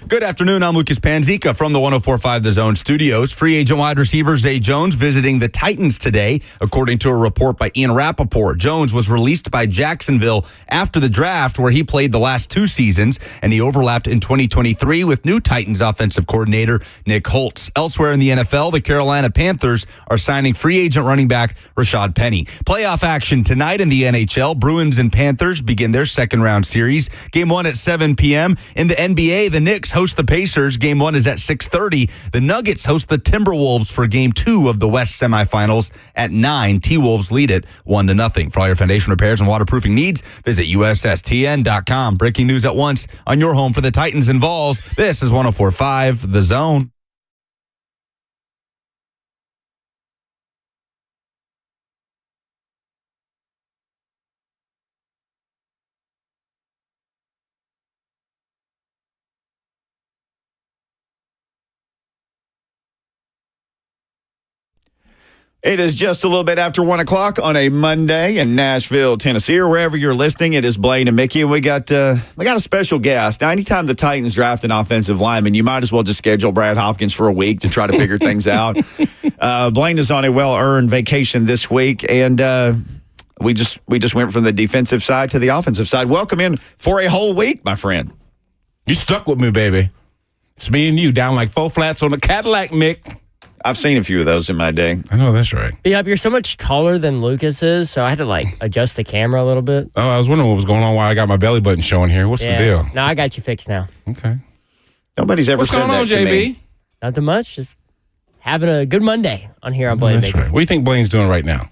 Good afternoon. I'm Lucas Panzica from the 104.5 The Zone studios. Free agent wide receiver Zay Jones visiting the Titans today, according to a report by Ian Rappaport. Jones was released by Jacksonville after the draft, where he played the last two seasons, and he overlapped in 2023 with new Titans offensive coordinator Nick Holtz. Elsewhere in the NFL, the Carolina Panthers are signing free agent running back Rashad Penny. Playoff action tonight in the NHL. Bruins and Panthers begin their second-round series. Game 1 at 7 p.m. In the NBA, the Knicks host the Pacers. Game 1 is at 6:30. The Nuggets host the Timberwolves for Game 2 of the West semifinals at 9. T-Wolves lead it 1-0. For all your foundation repairs and waterproofing needs, visit USSTN.com. Breaking news at once on your home for the Titans and Vols. This is 104.5 The Zone. It is just a little bit after 1 o'clock on a Monday in Nashville, Tennessee, or wherever you're listening. It is Blaine and Mickey, and we got a special guest. Now, anytime the Titans draft an offensive lineman, you might as well just schedule Brad Hopkins for a week to try to figure things out. Blaine is on a well-earned vacation this week, and we just went from the defensive side to the offensive side. Welcome in for a whole week, my friend. You stuck with me, baby. It's me and you down like 4 flats on a Cadillac, Mick. I've seen a few of those in my day. I know, that's right. Yeah, you're so much taller than Lucas is, so I had to, adjust the camera a little bit. Oh, I was wondering what was going on, why I got my belly button showing here. What's the deal? No, I got you fixed now. Okay. Nobody's ever said that to me. What's going on, JB? Nothing much. Just having a good Monday on here on Blaine. That's right. What do you think Blaine's doing right now?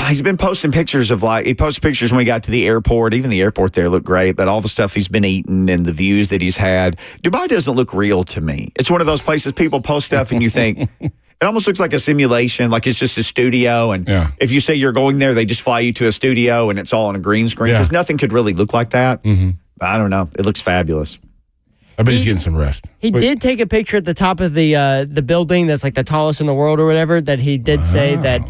He's been posting pictures he posted pictures when we got to the airport. Even the airport there looked great, but all the stuff he's been eating and the views that he's had. Dubai doesn't look real to me. It's one of those places people post stuff and you think, it almost looks like a simulation, like it's just a studio. And if you say you're going there, they just fly you to a studio and it's all on a green screen because nothing could really look like that. Mm-hmm. I don't know. It looks fabulous. I bet he's getting some rest. He did take a picture at the top of the building that's like the tallest in the world or whatever, that he did say that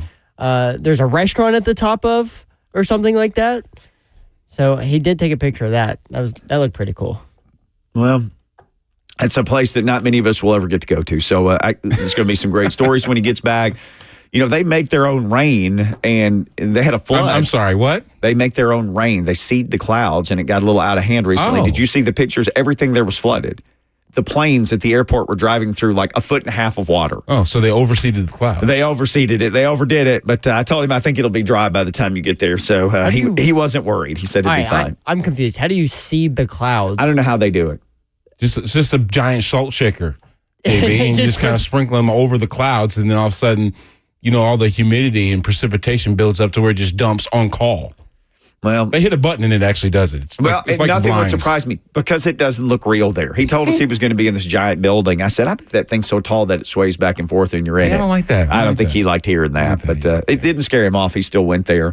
there's a restaurant at the top of or something like that. So he did take a picture of that. That looked pretty cool. Well, it's a place that not many of us will ever get to go to. So there's going to be some great stories when he gets back. You know, they make their own rain, and they had a flood. I'm sorry, what? They make their own rain. They seed the clouds, and it got a little out of hand recently. Oh. Did you see the pictures? Everything there was flooded. The planes at the airport were driving through like 1.5 feet of water. Oh, so they overseeded the clouds. They overseeded it. They overdid it. But I told him I think it'll be dry by the time you get there. So he wasn't worried. He said it'd be fine. I'm confused. How do you seed the clouds? I don't know how they do it. It's just a giant salt shaker, baby, and you just kind of sprinkle them over the clouds, and then all of a sudden, you know, all the humidity and precipitation builds up to where it just dumps on call. Well, they hit a button and it actually does it. It's like nothing blinds. would surprise me because it doesn't look real there. He told us he was going to be in this giant building. I said, I bet that thing's so tall that it sways back and forth and you're in it. I don't like that. I don't think he liked hearing that, but it didn't scare him off. He still went there.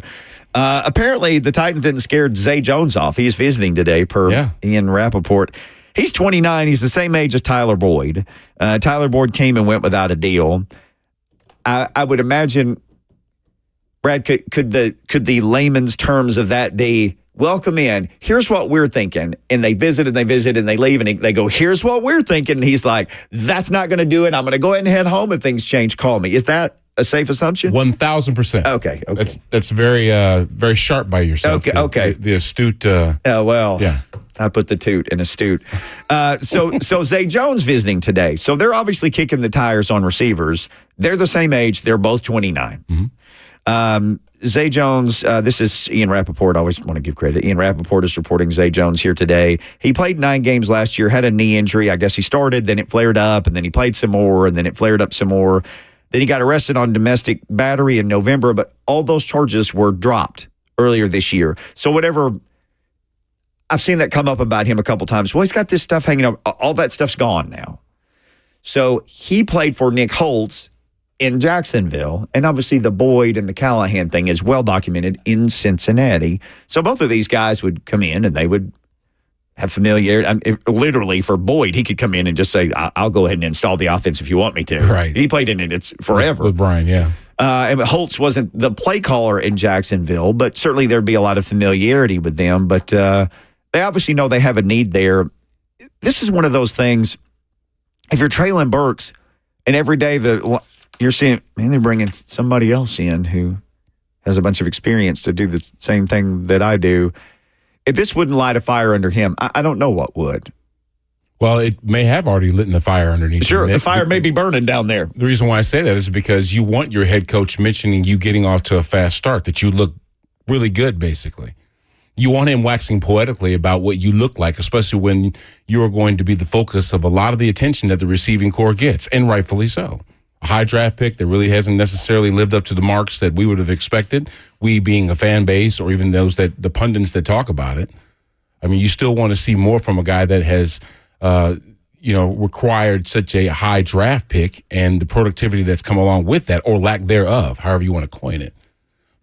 Apparently, the Titans didn't scare Zay Jones off. He's visiting today per Ian Rappaport. He's 29. He's the same age as Tyler Boyd. Tyler Boyd came and went without a deal. I would imagine, Brad, could the layman's terms of that be, welcome in, here's what we're thinking, and they visit and they leave, and they go, here's what we're thinking, and he's like, that's not going to do it. I'm going to go ahead and head home. If things change, call me. Is that a safe assumption? 1,000%. Okay. That's very very sharp by yourself. Okay. The astute. I put the toot in astute. So Zay Jones visiting today. So they're obviously kicking the tires on receivers. They're the same age. They're both 29. Mm-hmm. Zay Jones, this is Ian Rappaport. I always want to give credit. Ian Rappaport is reporting Zay Jones here today. He played 9 games last year, had a knee injury. I guess he started, then it flared up, and then he played some more, and then it flared up some more. Then he got arrested on domestic battery in November, but all those charges were dropped earlier this year. So whatever, I've seen that come up about him a couple times. Well, he's got this stuff hanging up. All that stuff's gone now. So he played for Nick Holtz in Jacksonville, and obviously the Boyd and the Callahan thing is well documented in Cincinnati. So both of these guys would come in and they would have familiarity. Literally, for Boyd, he could come in and just say, I'll go ahead and install the offense if you want me to. Right. He played in it forever. With Brian, yeah. And Holtz wasn't the play caller in Jacksonville, but certainly there'd be a lot of familiarity with them. But they obviously know they have a need there. this is one of those things. If you're Traylon Burks, and every day you're seeing, man, they're bringing somebody else in who has a bunch of experience to do the same thing that I do. If this wouldn't light a fire under him, I don't know what would. Well, it may have already lit the fire underneath. Sure, him. the fire may be burning down there. The reason why I say that is because you want your head coach mentioning you getting off to a fast start, that you look really good, basically. You want him waxing poetically about what you look like, especially when you are going to be the focus of a lot of the attention that the receiving corps gets, and rightfully so. A high draft pick that really hasn't necessarily lived up to the marks that we would have expected, we being a fan base or even the pundits that talk about it. I mean, you still want to see more from a guy that has required such a high draft pick and the productivity that's come along with that, or lack thereof, however you want to coin it.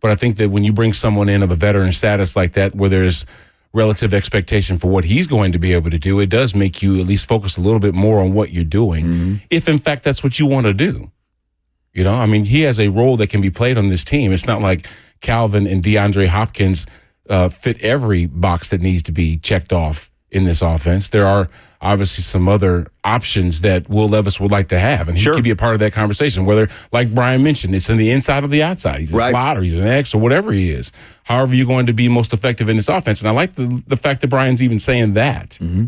But I think that when you bring someone in of a veteran status like that, where there's relative expectation for what he's going to be able to do, it does make you at least focus a little bit more on what you're doing, if in fact that's what you want to do. You know, I mean, he has a role that can be played on this team. It's not like Calvin and DeAndre Hopkins fit every box that needs to be checked off in this offense. There are obviously some other options that Will Levis would like to have, and he could be a part of that conversation, whether, like Brian mentioned, it's in the inside or the outside. He's a slot or he's an X or whatever he is. However you're going to be most effective in this offense. And I like the fact that Brian's even saying that. Mm-hmm.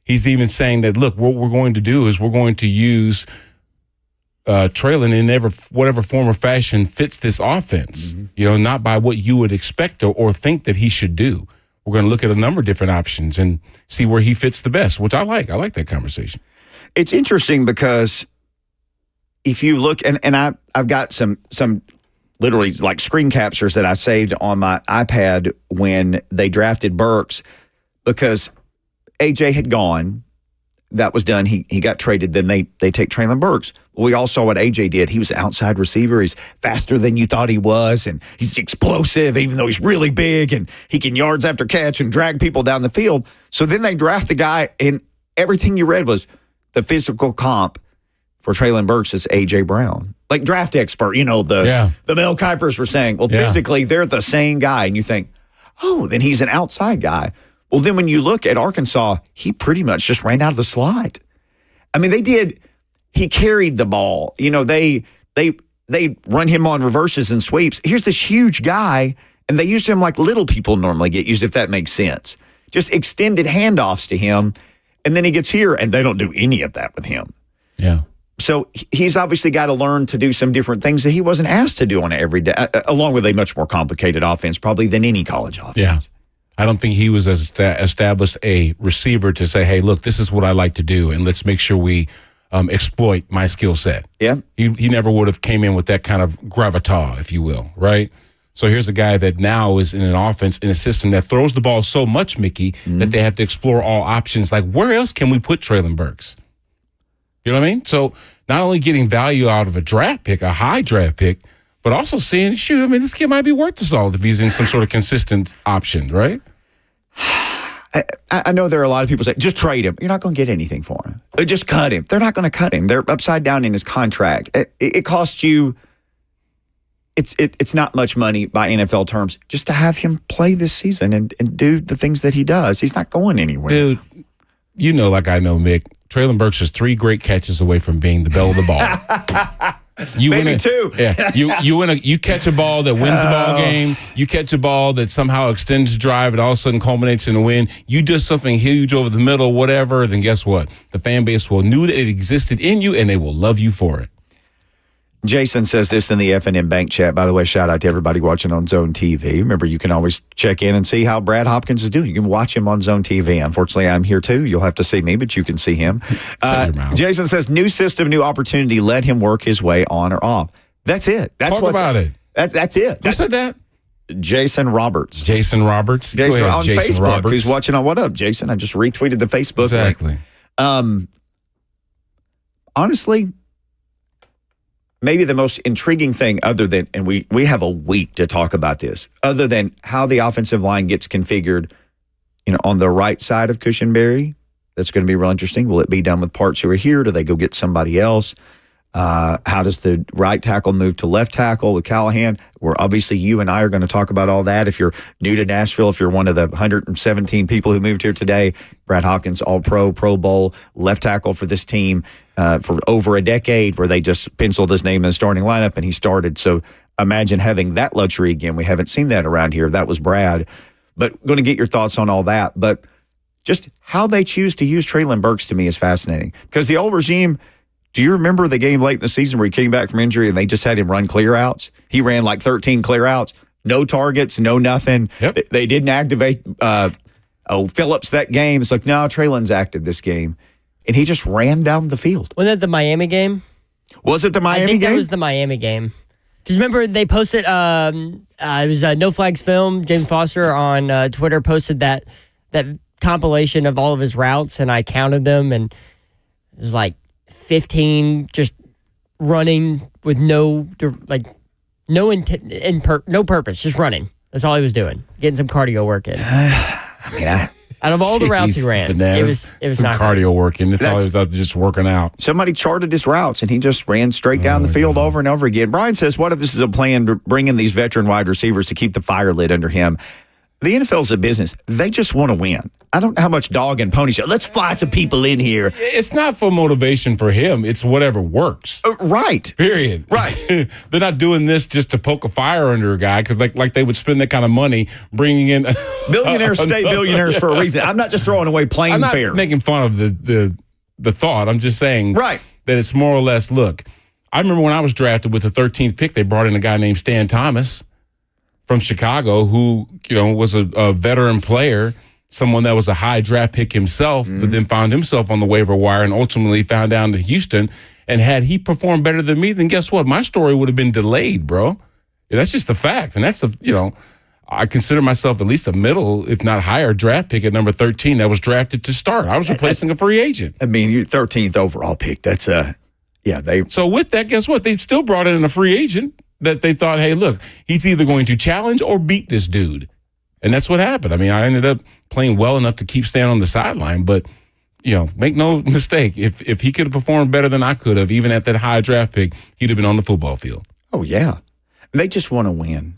He's even saying that, look, what we're going to do is we're going to use Traylon in whatever form or fashion fits this offense, not by what you would expect or think that he should do. We're going to look at a number of different options and see where he fits the best, which I like. I like that conversation. It's interesting because if you look, and I've got some literally like screen captures that I saved on my iPad when they drafted Burks, because AJ had gone. That was done. He got traded. Then they take Traylon Burks. We all saw what AJ did. He was an outside receiver. He's faster than you thought he was, and he's explosive, even though he's really big, and he can yards after catch and drag people down the field. So then they draft the guy, and everything you read was the physical comp for Traylon Burks is AJ Brown. Like draft expert, the Mel Kipers were saying, well, physically they're the same guy, and you think, oh, then he's an outside guy. Well, then when you look at Arkansas, he pretty much just ran out of the slot. I mean, he carried the ball. They run him on reverses and sweeps. Here's this huge guy, and they use him like little people normally get used, if that makes sense. Just extended handoffs to him, and then he gets here, and they don't do any of that with him. Yeah. So he's obviously got to learn to do some different things that he wasn't asked to do on every day, along with a much more complicated offense probably than any college offense. Yeah. I don't think he was as established a receiver to say, hey, look, this is what I like to do, and let's make sure we exploit my skill set. Yeah. He never would have came in with that kind of gravitas, if you will, right? So here's a guy that now is in an offense, in a system that throws the ball so much, Mickey, that they have to explore all options. Like, where else can we put Traylon Burks? You know what I mean? So not only getting value out of a draft pick, a high draft pick, but also seeing, this kid might be worth the salt if he's in some sort of consistent option, right? I know there are a lot of people say, just trade him. You're not going to get anything for him. Just cut him. They're not going to cut him. They're upside down in his contract. It costs you, it's not much money by NFL terms, just to have him play this season and do the things that he does. He's not going anywhere. Dude, like I know, Mick, Traylon Burks is 3 great catches away from being the belle of the ball. Maybe 2. Yeah, you catch a ball that wins the ball game. You catch a ball that somehow extends the drive and all of a sudden culminates in a win. You do something huge over the middle, whatever. Then guess what? The fan base will knew that it existed in you, and they will love you for it. Jason says this in the F&M Bank chat. By the way, shout out to everybody watching on Zone TV. Remember, you can always check in and see how Brad Hopkins is doing. You can watch him on Zone TV. Unfortunately, I'm here too. You'll have to see me, but you can see him. Jason says, new system, new opportunity. Let him work his way on or off. That's it. Talk about it. That's it. Who said that? Jason Roberts. Jason Roberts? Jason ahead, on Jason Facebook. Roberts. Who's watching on What Up, Jason? I just retweeted the Facebook exactly. link. Honestly, maybe the most intriguing thing other than, and we have a week to talk about this, other than how the offensive line gets configured, on the right side of Cushenberry, that's going to be real interesting. Will it be done with parts who are here? Do they go get somebody else? How does the right tackle move to left tackle with Callahan? Obviously, you and I are going to talk about all that. If you're new to Nashville, if you're one of the 117 people who moved here today, Brad Hopkins, All-Pro, Pro Bowl, left tackle for this team for over a decade, where they just penciled his name in the starting lineup and he started. So imagine having that luxury again. We haven't seen that around here. That was Brad. But going to get your thoughts on all that. But just how they choose to use Treylon Burks to me is fascinating. Because the old regime, do you remember the game late in the season where he came back from injury and they just had him run clear outs? He ran like 13 clear outs, no targets, no nothing. Yep. They didn't activate Phillips that game. It's like, no, Treylon's active this game. And he just ran down the field. Wasn't that the Miami game? Was it the Miami I think game? that was the Miami game. Because remember, they posted, it was No Flags Film. James Foster on Twitter posted that compilation of all of his routes, and I counted them, and it was like 15 just running with no purpose, just running. That's all he was doing, getting some cardio work in. Out of all the routes he ran, bananas. it was some not cardio working. That's all he was out just working out. Somebody charted his routes, and he just ran straight down the field over and over again. Brian says, what if this is a plan to bring in these veteran wide receivers to keep the fire lit under him? The NFL's a business. They just want to win. I don't know how much dog and pony show. Let's fly some people in here. It's not for motivation for him. It's whatever works. Right. Period. Right. They're not doing this just to poke a fire under a guy because like they would spend that kind of money bringing in Billionaires stay billionaires for a reason. I'm not just throwing away plane I'm not fare. making fun of the thought. I'm just saying Right. that it's more or less, look, I remember when I was drafted with the 13th pick, they brought in a guy named Stan Thomas from Chicago who, was a veteran player, someone that was a high draft pick himself, but then found himself on the waiver wire and ultimately found down to Houston. And had he performed better than me, then guess what? My story would have been delayed, bro. That's just the fact. And that's I consider myself at least a middle, if not higher, draft pick at number 13 that was drafted to start. I was replacing a free agent. I mean, you're 13th overall pick. That's So with that, guess what? They still brought in a free agent that they thought, hey, look, he's either going to challenge or beat this dude. And that's what happened. I mean, I ended up playing well enough to keep staying on the sideline, but make no mistake, if he could have performed better than I could have, even at that high draft pick, he'd have been on the football field. Oh, yeah. They just want to win.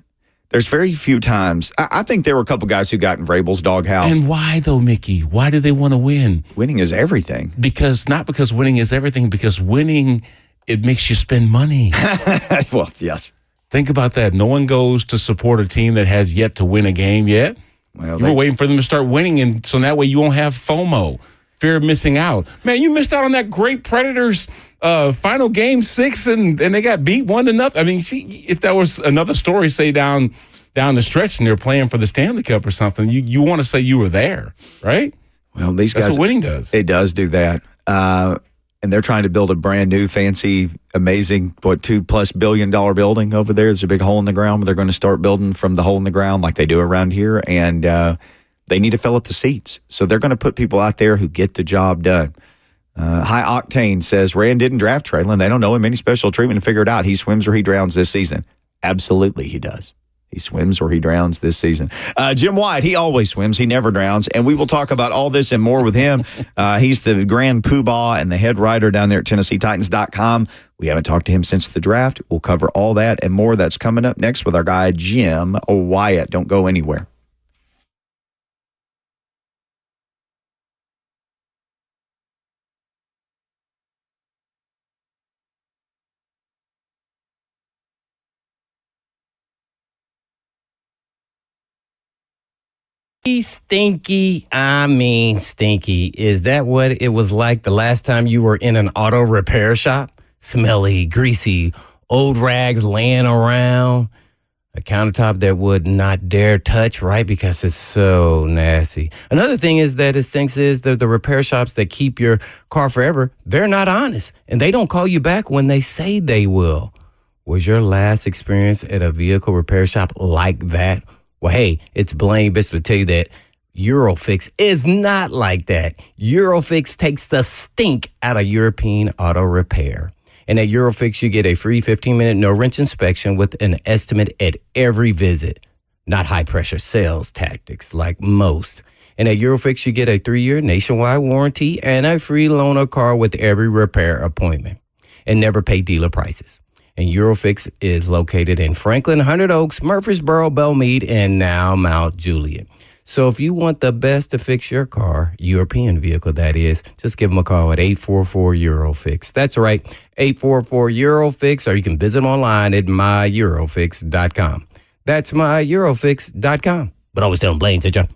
There's very few times. I think there were a couple guys who got in Vrabel's doghouse. And why, though, Mickey? Why do they want to win? Winning is everything. Not because winning is everything, because winning, it makes you spend money. Well, yes. Think about that. No one goes to support a team that has yet to win a game yet. Well, you were waiting for them to start winning, and so that way you won't have FOMO, fear of missing out. Man, you missed out on that great Predators final game 6, and they got beat 1-0. I mean, if that was another story, say down the stretch, and they're playing for the Stanley Cup or something, you want to say you were there, right? Well, these That's guys, what winning does. It does do that. And they're trying to build a brand new, fancy, amazing, $2+ billion building over there. There's a big hole in the ground, but they're going to start building from the hole in the ground like they do around here. And they need to fill up the seats. So they're going to put people out there who get the job done. High Octane says, Rand didn't draft Treylon. They don't know him any special treatment to figure it out. He swims or he drowns this season. Absolutely he does. He swims or he drowns this season. Jim Wyatt, he always swims. He never drowns. And we will talk about all this and more with him. He's the grand poobah and the head writer down there at TennesseeTitans.com. We haven't talked to him since the draft. We'll cover all that and more. That's coming up next with our guy, Jim Wyatt. Don't go anywhere. Stinky, I mean stinky. Is that what it was like the last time you were in an auto repair shop? Smelly, greasy, old rags laying around. A countertop that would not dare touch, right? Because it's so nasty. Another thing is that it stinks is that the repair shops that keep your car forever, they're not honest. And they don't call you back when they say they will. Was your last experience at a vehicle repair shop like that? Well, hey, it's Blaine Biscuit to tell you that Eurofix is not like that. Eurofix takes the stink out of European auto repair. And at Eurofix, you get a free 15-minute no-wrench inspection with an estimate at every visit. Not high-pressure sales tactics like most. And at Eurofix, you get a 3-year nationwide warranty and a free loaner car with every repair appointment. and never pay dealer prices. And Eurofix is located in Franklin, Hundred Oaks, Murfreesboro, Belmead, and now Mount Juliet. So if you want the best to fix your car, European vehicle that is, just give them a call at 844-EUROFIX. That's right, 844-EUROFIX, or you can visit them online at myeurofix.com. That's myeurofix.com. But always tell them Blaine said, John.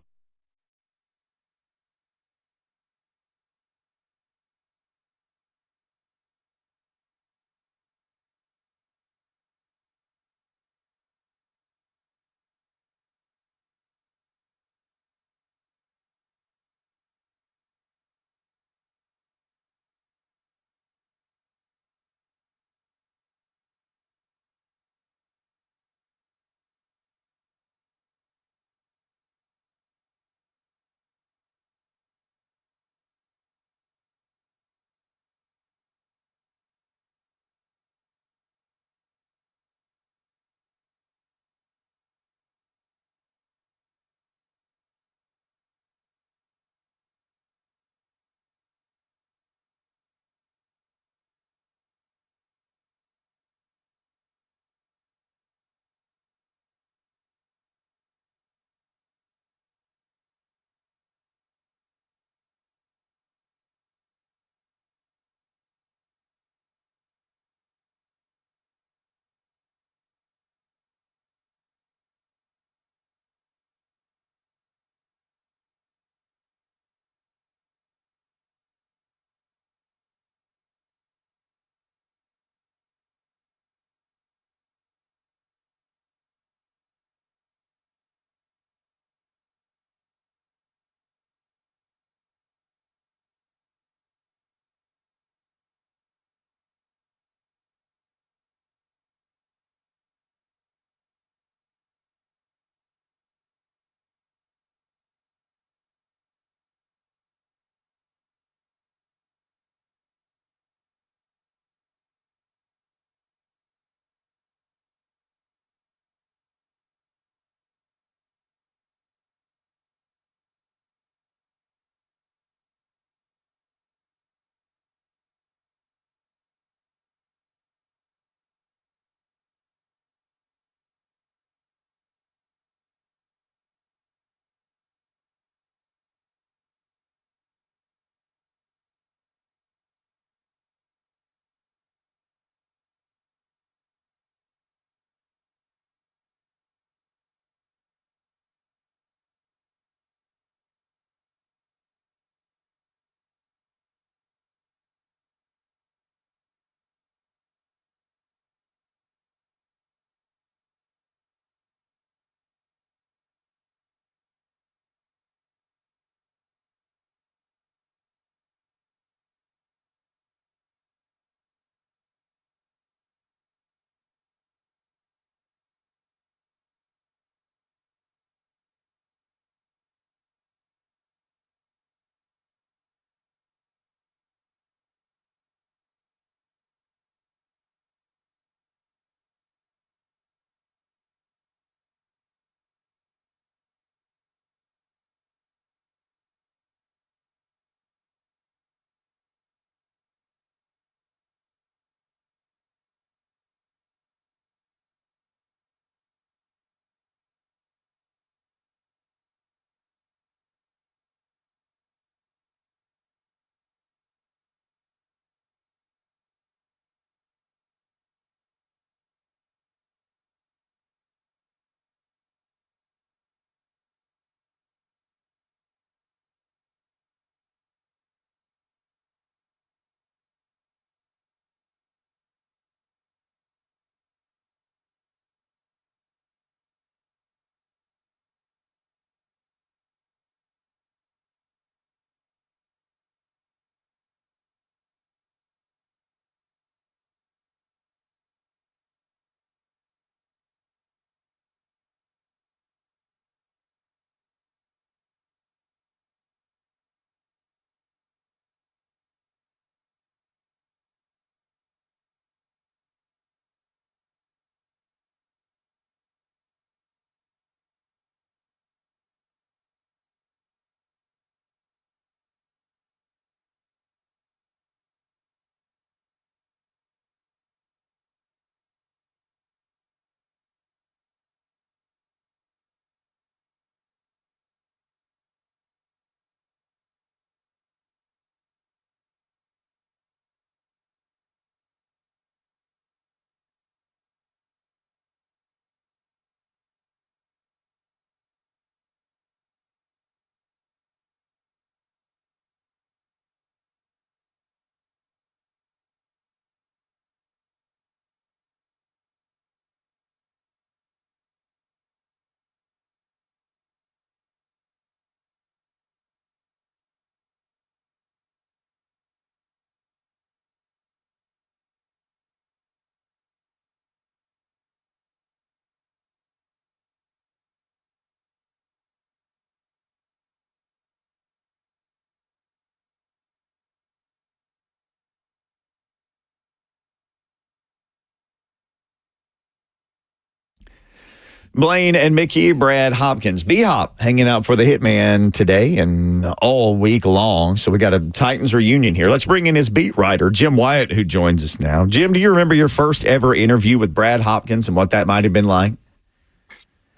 Blaine and Mickey, Brad Hopkins. B-Hop hanging out for the Hitman today and all week long. So we got a Titans reunion here. Let's bring in his beat writer, Jim Wyatt, who joins us now. Jim, do you remember your first ever interview with Brad Hopkins and what that might have been like?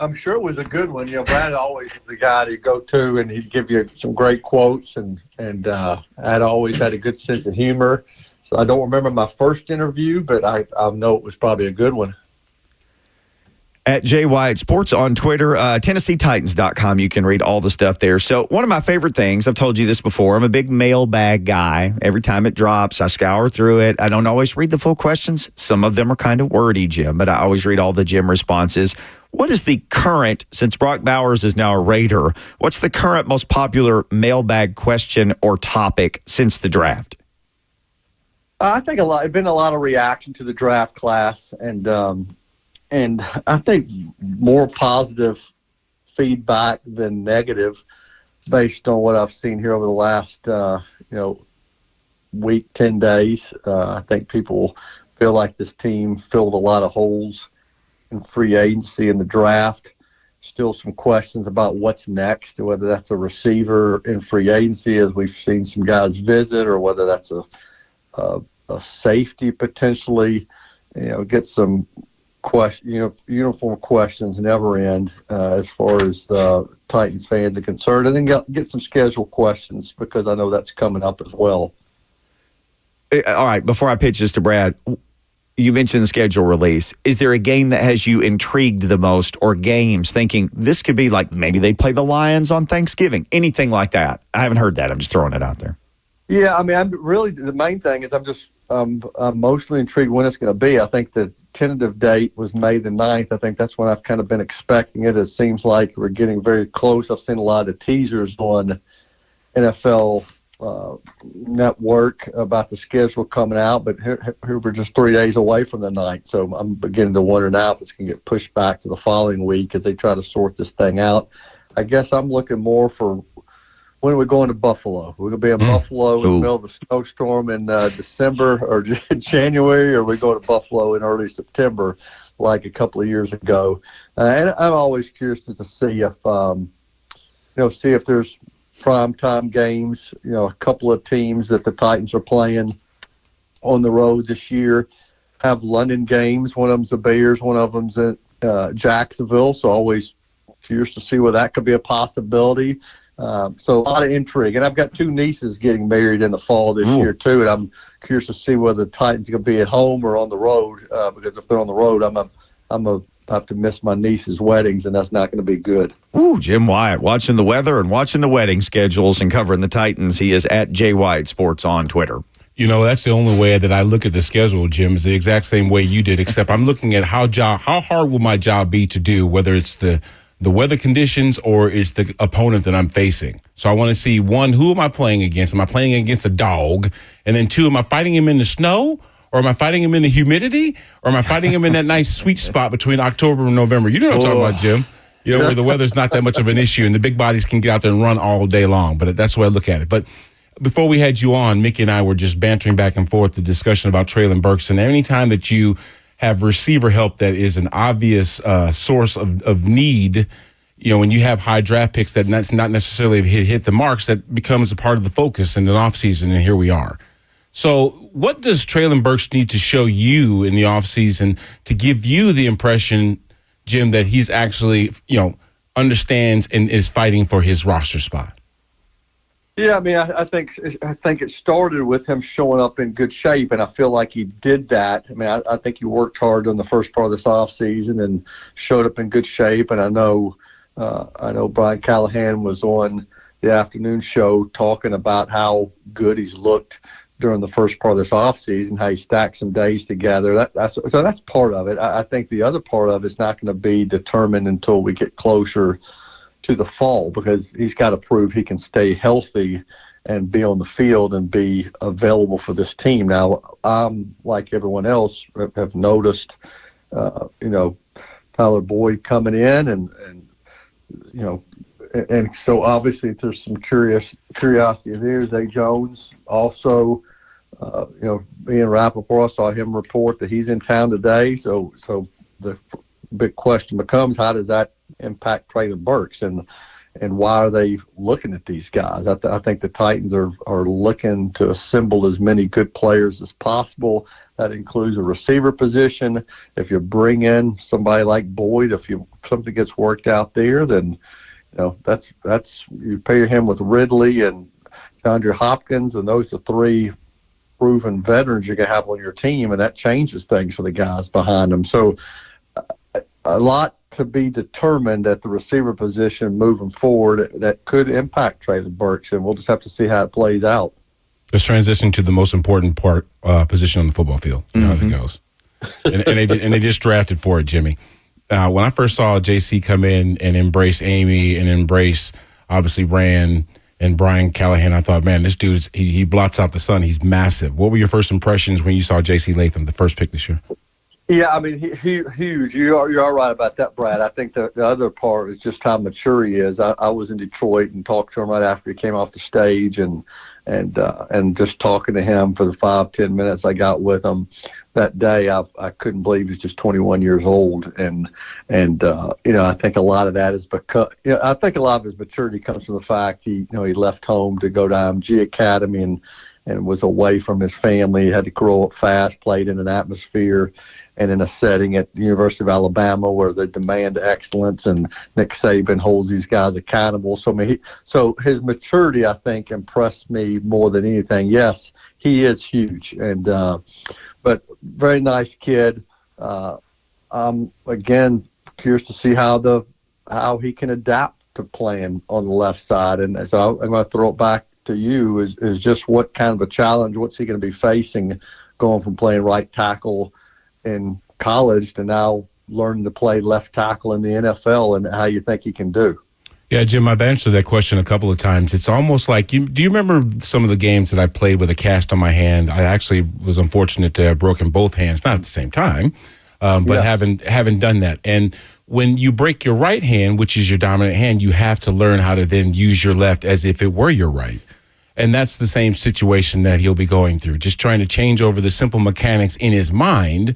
I'm sure it was a good one. Brad always was the guy to go to, and he'd give you some great quotes, and I'd always had a good sense of humor. So I don't remember my first interview, but I know it was probably a good one. At J Wyatt Sports on Twitter, TennesseeTitans.com. You can read all the stuff there. So one of my favorite things, I've told you this before, I'm a big mailbag guy. Every time it drops, I scour through it. I don't always read the full questions. Some of them are kind of wordy, Jim, but I always read all the Jim responses. What is the current, since Brock Bowers is now a Raider, what's the current most popular mailbag question or topic since the draft? I think there's been a lot of reaction to the draft class, and I think more positive feedback than negative based on what I've seen here over the last, week, 10 days. I think people feel like this team filled a lot of holes in free agency and the draft. Still some questions about what's next, whether that's a receiver in free agency, as we've seen some guys visit, or whether that's a safety potentially. Get some uniform questions never end as far as Titans fans are concerned, and then get some schedule questions because I know that's coming up as well. All right, before I pitch this to Brad, you mentioned the schedule release. Is there a game that has you intrigued the most, or games thinking this could be like maybe they play the Lions on Thanksgiving, anything like that? I haven't heard that. I'm just throwing it out there. Yeah, I mean, the main thing is I'm mostly intrigued when it's going to be. I think the tentative date was May the 9th. I think that's when I've kind of been expecting it. It seems like we're getting very close. I've seen a lot of teasers on NFL Network about the schedule coming out, but here we're just 3 days away from the 9th. So I'm beginning to wonder now if it's going to get pushed back to the following week as they try to sort this thing out. I guess I'm looking more for when are we going to Buffalo? We're going to be in Buffalo in the middle of a snowstorm in December or January, or we go to Buffalo in early September like a couple of years ago. And I'm always curious to see if there's primetime games, a couple of teams that the Titans are playing on the road this year have London games. One of them's the Bears, one of them's at Jacksonville. So always curious to see where that could be a possibility. So a lot of intrigue. And I've got two nieces getting married in the fall this year, too. And I'm curious to see whether the Titans are going to be at home or on the road. Because if they're on the road, I'm going to have to miss my niece's weddings, and that's not going to be good. Ooh, Jim Wyatt, watching the weather and watching the wedding schedules and covering the Titans. He is at J Wyatt Sports on Twitter. That's the only way that I look at the schedule, Jim, is the exact same way you did, except I'm looking at how hard will my job be to do, whether it's the weather conditions or it's the opponent that I'm facing. So I want to see, one, who am I playing against? Am I playing against a dog? And then two, am I fighting him in the snow? Or am I fighting him in the humidity? Or am I fighting him in that nice sweet spot between October and November? You know what I'm talking about, Jim. Where the weather's not that much of an issue and the big bodies can get out there and run all day long. But that's the way I look at it. But before we had you on, Mickey and I were just bantering back and forth the discussion about Traylon Burks. And any time that you have receiver help that is an obvious source of need, when you have high draft picks that not necessarily hit the marks, that becomes a part of the focus in an offseason, and here we are. So what does Traylon Burks need to show you in the offseason to give you the impression, Jim, that he's actually, understands and is fighting for his roster spot? Yeah, I mean, I think it started with him showing up in good shape, and I feel like he did that. I mean, I think he worked hard on the first part of this offseason and showed up in good shape, and I know Brian Callahan was on the afternoon show talking about how good he's looked during the first part of this offseason, how he stacked some days together. That's part of it. I think the other part of it's not going to be determined until we get closer to the fall, because he's got to prove he can stay healthy and be on the field and be available for this team. Now, I'm, like everyone else, have noticed, Tyler Boyd coming in and so obviously there's some curiosity there. Zay Jones also, being Rappaport, I saw him report that he's in town today. So the big question becomes, how does that impact Traylon Burks, and why are they looking at these guys? I think the Titans are looking to assemble as many good players as possible. That includes a receiver position. If you bring in somebody like Boyd, if something gets worked out there, then that's you pair him with Ridley and DeAndre Hopkins, and those are three proven veterans you're going to have on your team, and that changes things for the guys behind them. So a lot to be determined at the receiver position moving forward that could impact Traylon Burks, and we'll just have to see how it plays out. Let's transition to the most important position on the football field. You know how it goes. And they just drafted for it, Jimmy. When I first saw JC come in and embrace Amy and embrace, obviously, Rand and Brian Callahan, I thought, man, this dude, he blots out the sun. He's massive. What were your first impressions when you saw JC Latham, the first pick this year? Yeah, I mean, huge. You are right about that, Brad. I think the other part is just how mature he is. I was in Detroit and talked to him right after he came off the stage, and just talking to him for the 5-10 minutes I got with him that day, I couldn't believe he's just 21 years old, and I think a lot of that is because I think a lot of his maturity comes from the fact he left home to go to IMG Academy and was away from his family. He had to grow up fast, played in an atmosphere and in a setting at the University of Alabama where they demand excellence, and Nick Saban holds these guys accountable. So his maturity, I think, impressed me more than anything. Yes, he is huge, but very nice kid. I'm again curious to see how he can adapt to playing on the left side, and so I'm going to throw it back to you is just what kind of a challenge, what's he going to be facing going from playing right tackle in college to now learning to play left tackle in the NFL, and how you think he can do. Yeah, Jim, I've answered that question a couple of times. It's almost like, do you remember some of the games that I played with a cast on my hand? I actually was unfortunate to have broken both hands, not at the same time, but yes. haven't done that. And when you break your right hand, which is your dominant hand, you have to learn how to then use your left as if it were your right. And that's the same situation that he'll be going through, just trying to change over the simple mechanics in his mind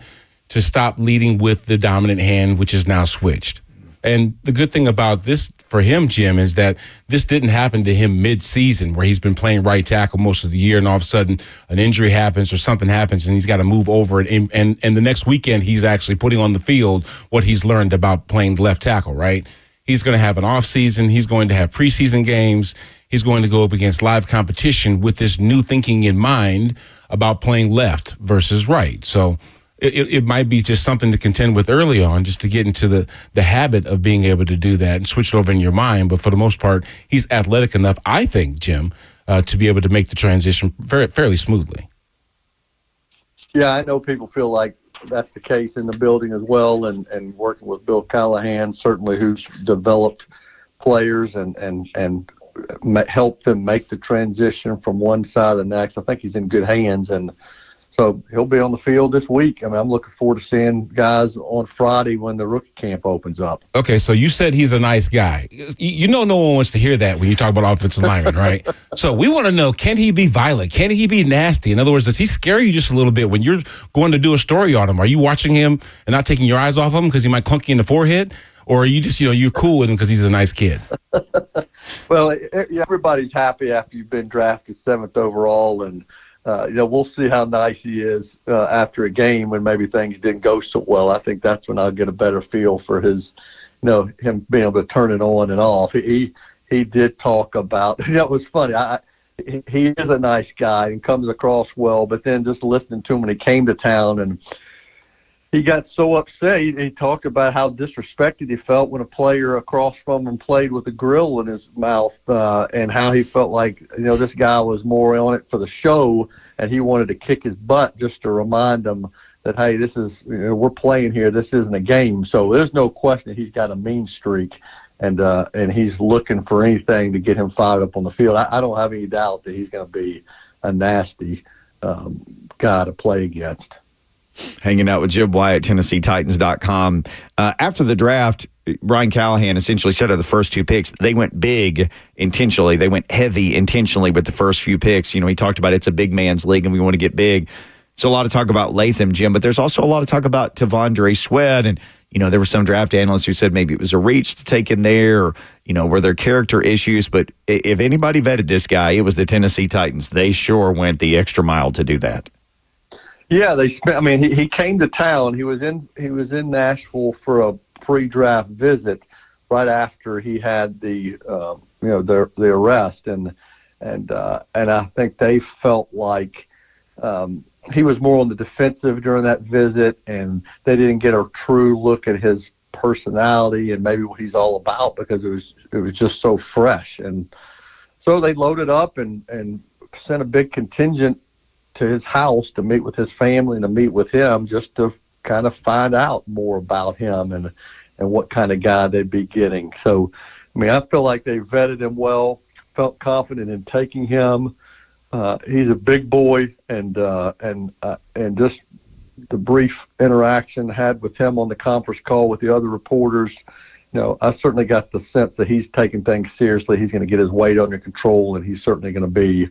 to stop leading with the dominant hand, which is now switched. And the good thing about this for him, Jim, is that this didn't happen to him mid-season where he's been playing right tackle most of the year, and all of a sudden an injury happens or something happens and he's got to move over it. And the next weekend he's actually putting on the field what he's learned about playing left tackle, right? He's going to have an off season. He's going to have preseason games. He's going to go up against live competition with this new thinking in mind about playing left versus right. So it might be just something to contend with early on, just to get into the habit of being able to do that and switch it over in your mind. But for the most part, he's athletic enough, I think, Jim, to be able to make the transition fairly smoothly. Yeah, I know people feel like that's the case in the building as well, and working with Bill Callahan, certainly, who's developed players and helped them make the transition from one side to the next. I think he's in good hands, and so he'll be on the field this week. I mean, I'm looking forward to seeing guys on Friday when the rookie camp opens up. Okay, so you said he's a nice guy. You know no one wants to hear that when you talk about offensive linemen, right? So we want to know, can he be violent? Can he be nasty? In other words, does he scare you just a little bit when you're going to do a story on him? Are you watching him and not taking your eyes off him because he might clunk you in the forehead? Or are you just, you're cool with him because he's a nice kid? Well, everybody's happy after you've been drafted 7th overall, and we'll see how nice he is after a game when maybe things didn't go so well. I think that's when I'll get a better feel for his, him being able to turn it on and off. He did talk about, it was funny. He is a nice guy and comes across well, but then just listening to him when he came to town, and he got so upset. He talked about how disrespected he felt when a player across from him played with a grill in his mouth, and how he felt like, this guy was more on it for the show, and he wanted to kick his butt just to remind him that, hey, this is, we're playing here. This isn't a game. So there's no question he's got a mean streak, and he's looking for anything to get him fired up on the field. I don't have any doubt that he's going to be a nasty guy to play against. Hanging out with Jim Wyatt, TennesseeTitans.com. After the draft, Brian Callahan essentially said of the first 2 picks, they went big intentionally. They went heavy intentionally with the first few picks. He talked about it's a big man's league and we want to get big. There's a lot of talk about Latham, Jim, but there's also a lot of talk about T'Vondre Sweat. And, there were some draft analysts who said maybe it was a reach to take him there, or, were there character issues. But if anybody vetted this guy, it was the Tennessee Titans. They sure went the extra mile to do that. Yeah, they spent. I mean, he came to town. He was in Nashville for a pre-draft visit right after he had the arrest, and I think they felt like he was more on the defensive during that visit, and they didn't get a true look at his personality and maybe what he's all about, because it was just so fresh. And so they loaded up and sent a big contingent to his house to meet with his family and to meet with him, just to kind of find out more about him and what kind of guy they'd be getting. So, I mean, I feel like they vetted him well, felt confident in taking him. He's a big boy, and just the brief interaction I had with him on the conference call with the other reporters, I certainly got the sense that he's taking things seriously. He's going to get his weight under control, and he's certainly going to be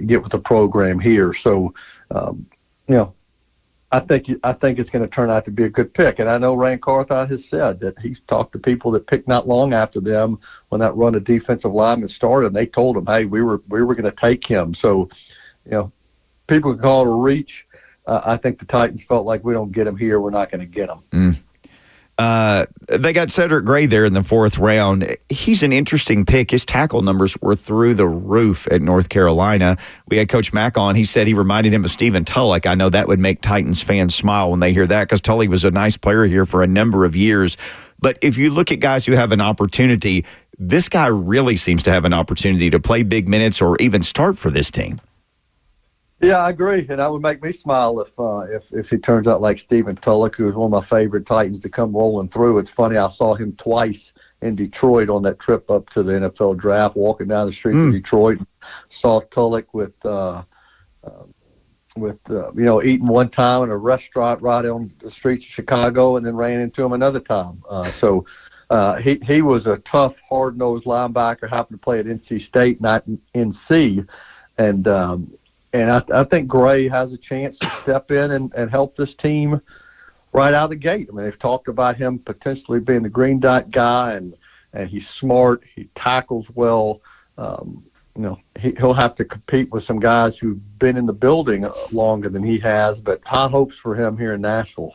get with the program here. So, I think it's going to turn out to be a good pick. And I know Rand Carthon has said that he's talked to people that picked not long after them when that run of defensive linemen started, and they told him, "Hey, we were going to take him." So, people can call it a reach. I think the Titans felt like, we don't get him here, we're not going to get him. They got Cedric Gray there in the 4th round. He's an interesting pick. His tackle numbers were through the roof at North Carolina. We had Coach Mack on. He said he reminded him of Stephen Tulloch. I know that would make Titans fans smile when they hear that, because Tully was a nice player here for a number of years. But if you look at guys who have an opportunity, this guy really seems to have an opportunity to play big minutes or even start for this team. Yeah, I agree, and that would make me smile if he turns out like Stephen Tulloch, who is one of my favorite Titans to come rolling through. It's funny, I saw him twice in Detroit on that trip up to the NFL draft, walking down the street of Detroit. Saw Tulloch with eating one time in a restaurant right on the streets of Chicago, and then ran into him another time. So he was a tough, hard-nosed linebacker, happened to play at NC State, not NC, and I think Gray has a chance to step in and help this team right out of the gate. I mean, they've talked about him potentially being the green dot guy, and he's smart. He tackles well. He'll have to compete with some guys who've been in the building longer than he has, but high hopes for him here in Nashville.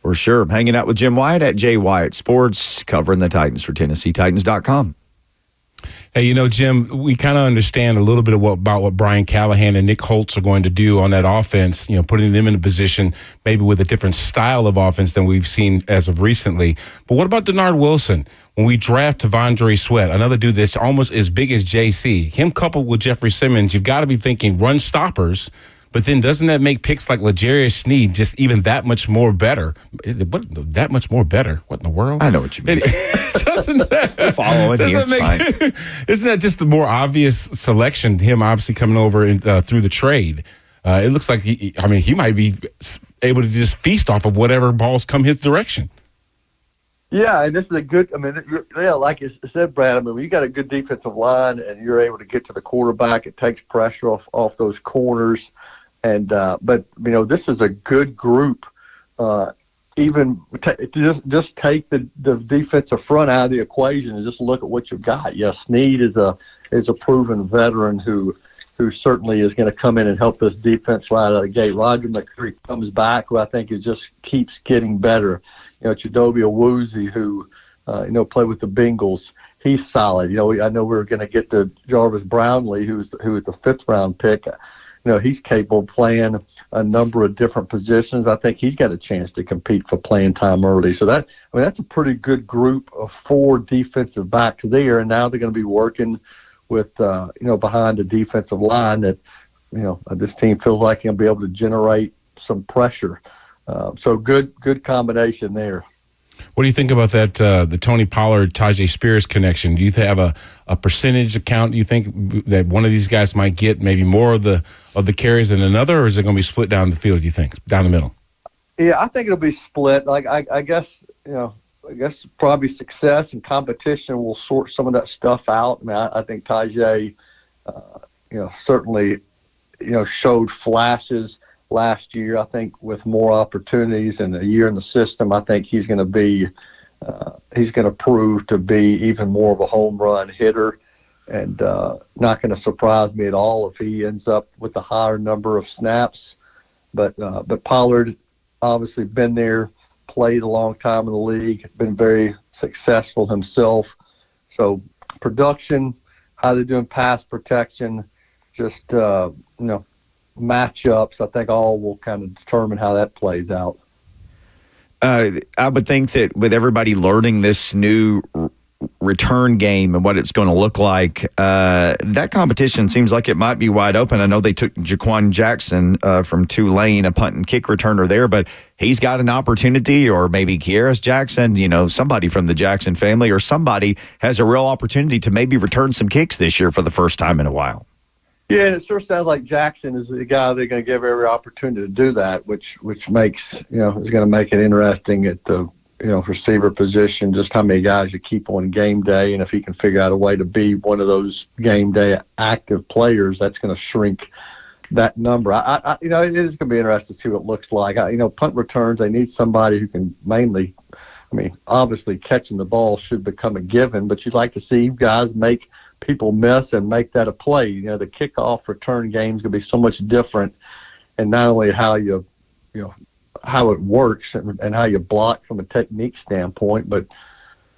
For sure. I'm hanging out with Jim Wyatt at J. Wyatt Sports, covering the Titans for TennesseeTitans.com. Hey, Jim, we kind of understand a little bit about what Brian Callahan and Nick Holtz are going to do on that offense, putting them in a position maybe with a different style of offense than we've seen as of recently. But what about Denard Wilson? When we draft T'Vondre Sweat, another dude that's almost as big as JC, him coupled with Jeffrey Simmons, you've got to be thinking run stoppers. But then doesn't that make picks like L'Jarius Sneed just even that much more better? That much more better? What in the world? I know what you mean. Doesn't that follow it? Fine. Isn't that just the more obvious selection? Him obviously coming over through the trade. It looks like he might be able to just feast off of whatever balls come his direction. Yeah, and this is a good. Like you said, Brad. When you got a good defensive line and you're able to get to the quarterback, it takes pressure off those corners. And but this is a good group. Even just take the defensive front out of the equation and just look at what you've got. Yes, Sneed is a proven veteran who certainly is going to come in and help this defense right out of the gate. Roger McCreary comes back, who I think just keeps getting better. Chidobe Awuzie, who played with the Bengals, he's solid. I know we're going to get to Jarvis Brownlee, who's the 5th round pick. He's capable of playing a number of different positions. I think he's got a chance to compete for playing time early. So that's a pretty good group of 4 defensive backs there, and now they're going to be working with behind the defensive line that this team feels like he'll be able to generate some pressure. So good combination there. What do you think about that, the Tony Pollard-Tajay Spears connection? Do you have a percentage account? Do you think that one of these guys might get maybe more of the carries than another, or is it going to be split down the field, do you think, down the middle? Yeah, I think it'll be split. Like I guess probably success and competition will sort some of that stuff out. I mean, I think Tajay, certainly, showed flashes last year. I think with more opportunities and a year in the system, I think he's going to be he's going to prove to be even more of a home run hitter, and not going to surprise me at all if he ends up with a higher number of snaps. But Pollard obviously been there, played a long time in the league, been very successful himself. So production, how they're doing pass protection, just matchups, I think all will kind of determine how that plays out. I would think that with everybody learning this new return game and what it's going to look like, that competition seems like it might be wide open. I know they took Jaquan Jackson from Tulane, a punt and kick returner there, but he's got an opportunity, or maybe Kieras Jackson, somebody from the Jackson family, or somebody has a real opportunity to maybe return some kicks this year for the first time in a while. Yeah, it sure sounds like Jackson is the guy they're going to give every opportunity to do that, which makes, is going to make it interesting at the, receiver position, just how many guys you keep on game day. And if he can figure out a way to be one of those game day active players, that's going to shrink that number. It is going to be interesting to see what it looks like. Punt returns, they need somebody who can mainly, obviously catching the ball should become a given, but you'd like to see guys make people miss and make that a play. The kickoff return game is going to be so much different, and not only how how it works and how you block from a technique standpoint, but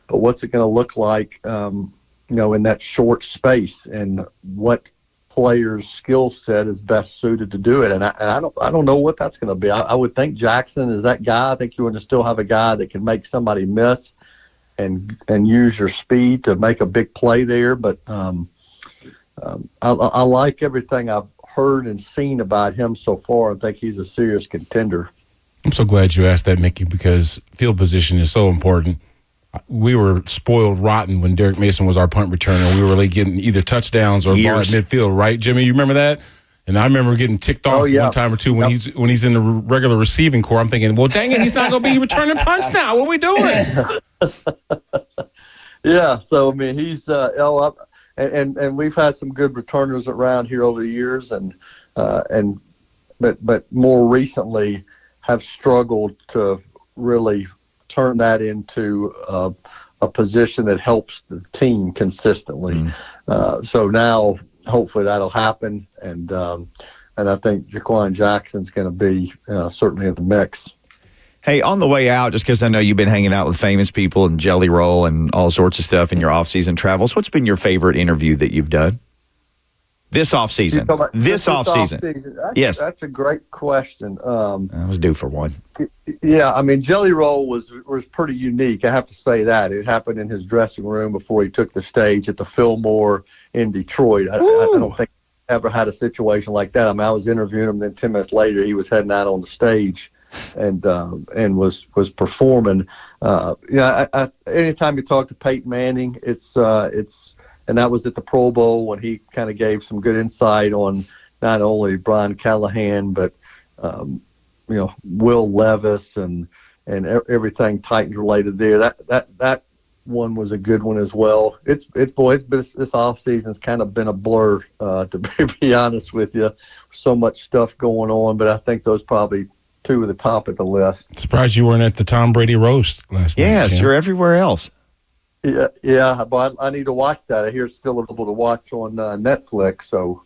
what's it going to look like, in that short space, and what player's skill set is best suited to do it. And I don't know what that's going to be. I would think Jackson is that guy. I think you want to still have a guy that can make somebody miss and use your speed to make a big play there. But I like everything I've heard and seen about him so far. I think he's a serious contender. I'm so glad you asked that, Mickey, because field position is so important. We were spoiled rotten when Derek Mason was our punt returner. We were like getting either touchdowns or ball at midfield, right, Jimmy? You remember that? And I remember getting ticked off one time or two when he's in the regular receiving corps. I'm thinking, well, dang it, he's not going to be returning punts now. What are we doing? Yeah, so he's up, and we've had some good returners around here over the years, but more recently have struggled to really turn that into a position that helps the team consistently. So now, hopefully, that'll happen, and I think Jaquan Jackson's going to be certainly in the mix. Hey, on the way out, just because I know you've been hanging out with famous people and Jelly Roll and all sorts of stuff in your off-season travels, what's been your favorite interview that you've done? This off-season. This off-season. Yes. That's a great question. I was due for one. Yeah, Jelly Roll was pretty unique. I have to say that. It happened in his dressing room before he took the stage at the Fillmore in Detroit. I don't think I ever had a situation like that. I was interviewing him, then 10 minutes later he was heading out on the stage and was performing. Anytime you talk to Peyton Manning, it's and that was at the Pro Bowl when he kind of gave some good insight on not only Brian Callahan, but, Will Levis and everything Titans related there. That one was a good one as well. This off season's kind of been a blur, to be honest with you. So much stuff going on, but I think those probably two at the top of the list. Surprised you weren't at the Tom Brady roast last night. Yes, you're everywhere else. Yeah, but I need to watch that. I hear it's still available to watch on Netflix, so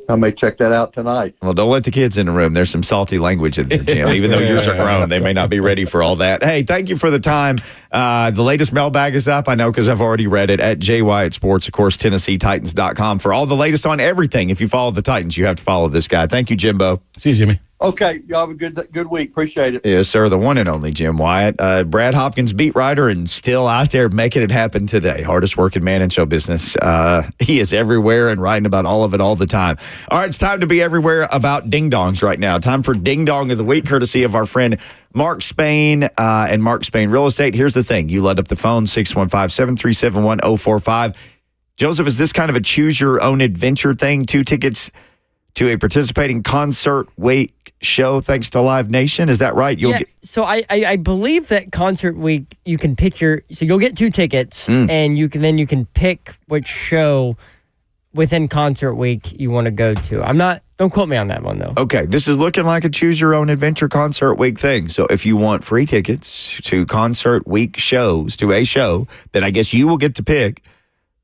I may check that out tonight. Well, don't let the kids in the room. There's some salty language in there, Jim. Even though yours are grown, they may not be ready for all that. Hey, thank you for the time. The latest mailbag is up, I know, because I've already read it, at J Wyatt Sports, of course, TennesseeTitans.com. For all the latest on everything, if you follow the Titans, you have to follow this guy. Thank you, Jimbo. See you, Jimmy. Okay, y'all have a good week. Appreciate it. Yes, sir. The one and only Jim Wyatt, Brad Hopkins beat writer, and still out there making it happen today. Hardest working man in show business. He is everywhere and writing about all of it all the time. All right, it's time to be everywhere about ding dongs right now. Time for Ding Dong of the Week, courtesy of our friend Mark Spain and Mark Spain Real Estate. Here's the thing. You let up the phone, 615-737-1045. Joseph, is this kind of a choose your own adventure thing? 2 tickets to a participating concert week show thanks to Live Nation. Is that right? So I believe that concert week you can pick you'll get 2 tickets and you can pick which show within concert week you want to go to. I'm not Don't quote me on that one, though. Okay, this is looking like a choose your own adventure concert week thing. So if you want free tickets to concert week shows, to a show that I guess you will get to pick,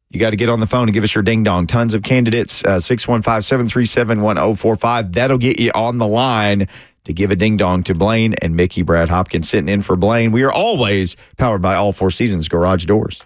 you got to get on the phone and give us your ding dong. Tons of candidates, 615-737-1045. That'll get you on the line to give a ding dong to Blaine and Mickey. Brad Hopkins sitting in for Blaine. We are always powered by All Four Seasons Garage Doors.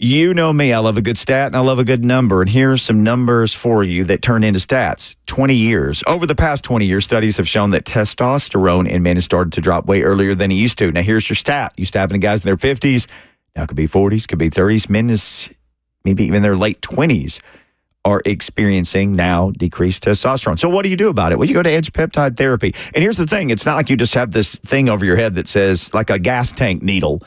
You know me. I love a good stat and I love a good number. And here's some numbers for you that turn into stats. 20 years. Over the past 20 years, studies have shown that testosterone in men has started to drop way earlier than it used to. Now, here's your stat. You stabbing guys in their 50s. Now, it could be 40s, could be 30s. Men is maybe even their late 20s are experiencing now decreased testosterone. So what do you do about it? Well, you go to Edge Peptide Therapy. And here's the thing. It's not like you just have this thing over your head that says like a gas tank needle.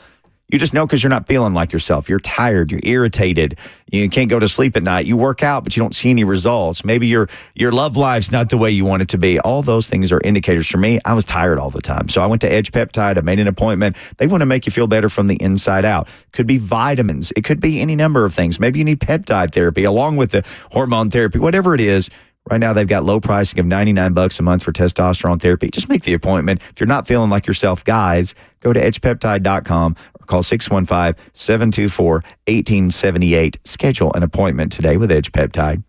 You just know because you're not feeling like yourself. You're tired. You're irritated. You can't go to sleep at night. You work out, but you don't see any results. Maybe your love life's not the way you want it to be. All those things are indicators for me. I was tired all the time. So I went to Edge Peptide. I made an appointment. They want to make you feel better from the inside out. Could be vitamins. It could be any number of things. Maybe you need peptide therapy along with the hormone therapy, whatever it is. Right now, they've got low pricing of $99 a month for testosterone therapy. Just make the appointment. If you're not feeling like yourself, guys, go to edgepeptide.com or call 615-724-1878. Schedule an appointment today with Edge Peptide.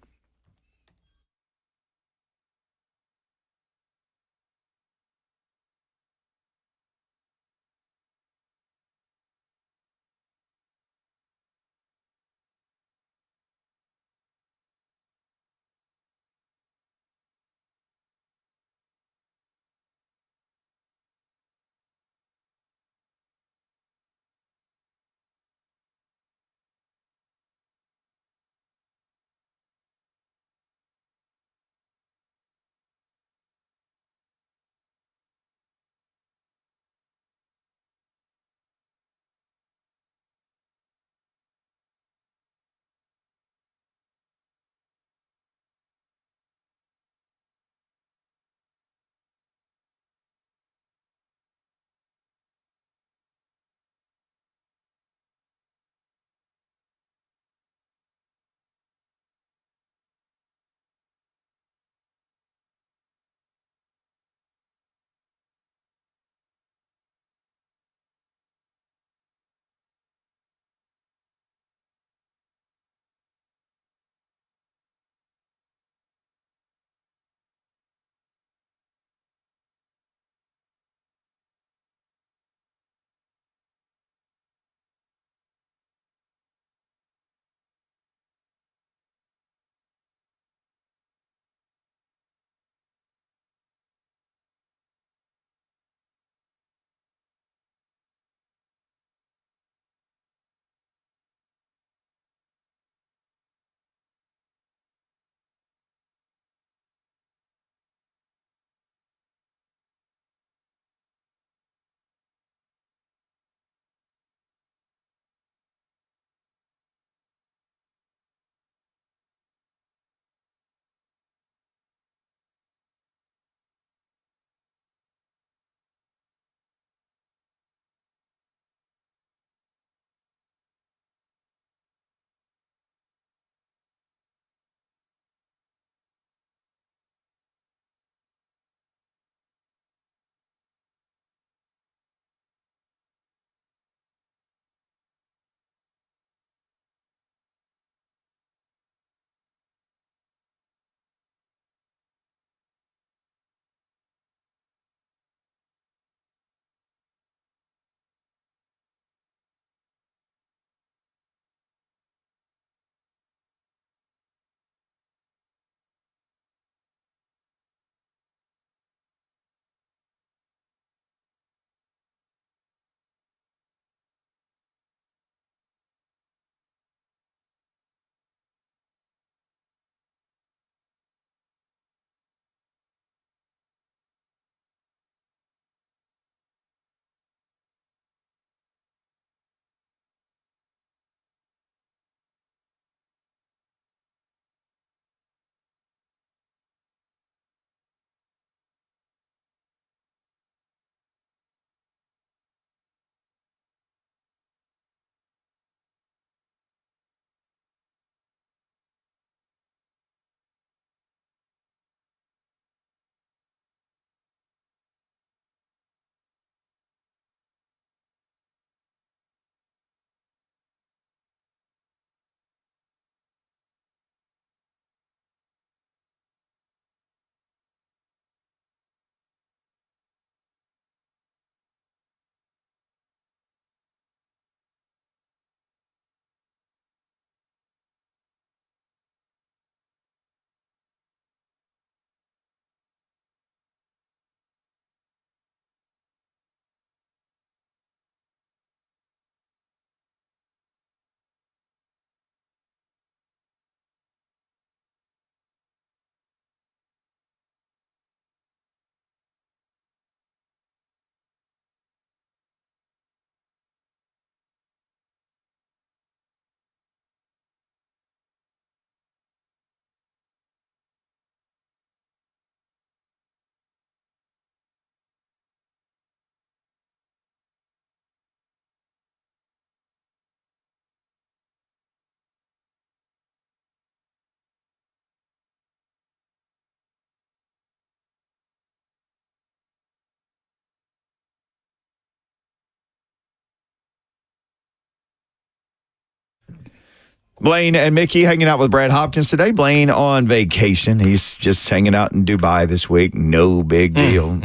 Blaine and Mickey hanging out with Brad Hopkins today. Blaine on vacation. He's just hanging out in Dubai this week. No big deal.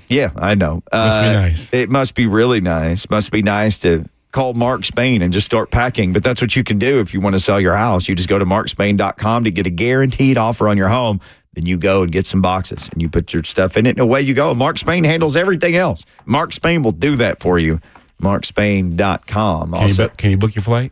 Yeah, I know. Must be nice. It must be really nice. Must be nice to call Mark Spain and just start packing. But that's what you can do if you want to sell your house. You just go to markspain.com to get a guaranteed offer on your home. Then you go and get some boxes and you put your stuff in it and away you go. Mark Spain handles everything else. Mark Spain will do that for you. markspain.com. Can you book your flight?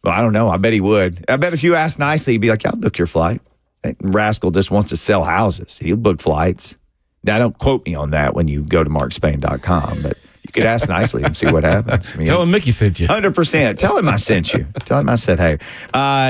Well, I don't know. I bet he would. I bet if you asked nicely, he'd be like, I'll book your flight. That rascal just wants to sell houses. He'll book flights. Now, don't quote me on that when you go to markspain.com, but you could ask nicely and see what happens. I mean, Tell him Mickey sent you. 100%. Tell him I sent you. Tell him I said, hey.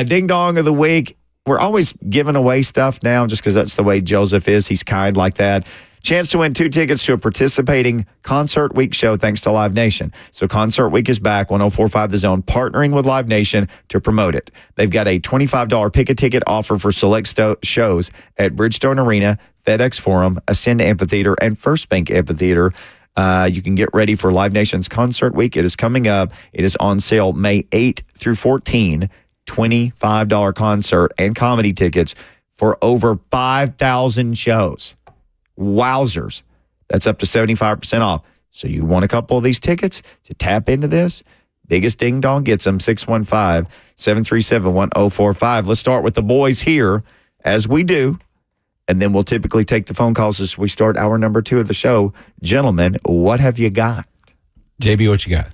Ding Dong of the Week. We're always giving away stuff now just because that's the way Joseph is. He's kind like that. Chance to win 2 tickets to a participating Concert Week show thanks to Live Nation. So Concert Week is back, 104.5 The Zone, partnering with Live Nation to promote it. They've got a $25 pick-a-ticket offer for select shows at Bridgestone Arena, FedEx Forum, Ascend Amphitheater, and First Bank Amphitheater. You can get ready for Live Nation's Concert Week. It is coming up. It is on sale May 8 through 14. $25 concert and comedy tickets for over 5,000 shows. Wowzers. That's up to 75% off. So you want a couple of these tickets to tap into this? Biggest Ding Dong gets them, 615-737-1045. Let's start with the boys here, as we do, and then we'll typically take the phone calls as we start hour number 2 of the show. Gentlemen, what have you got? JB, what you got?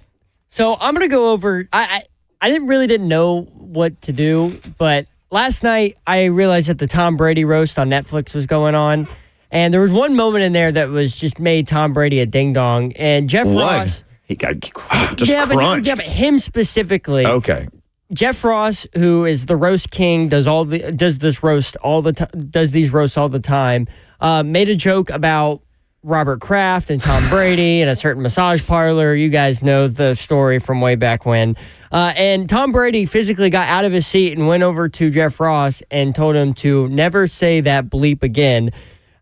So I'm going to go over, I didn't know what to do, but last night I realized that the Tom Brady roast on Netflix was going on, and there was one moment in there that was just made Tom Brady a ding dong, and Jeff Ross. He got just crunched. But him specifically. Okay. Jeff Ross, who is the roast king, does these roasts all the time. Made a joke about Robert Kraft and Tom Brady and a certain massage parlor. You guys know the story from way back when. And Tom Brady physically got out of his seat and went over to Jeff Ross and told him to never say that bleep again.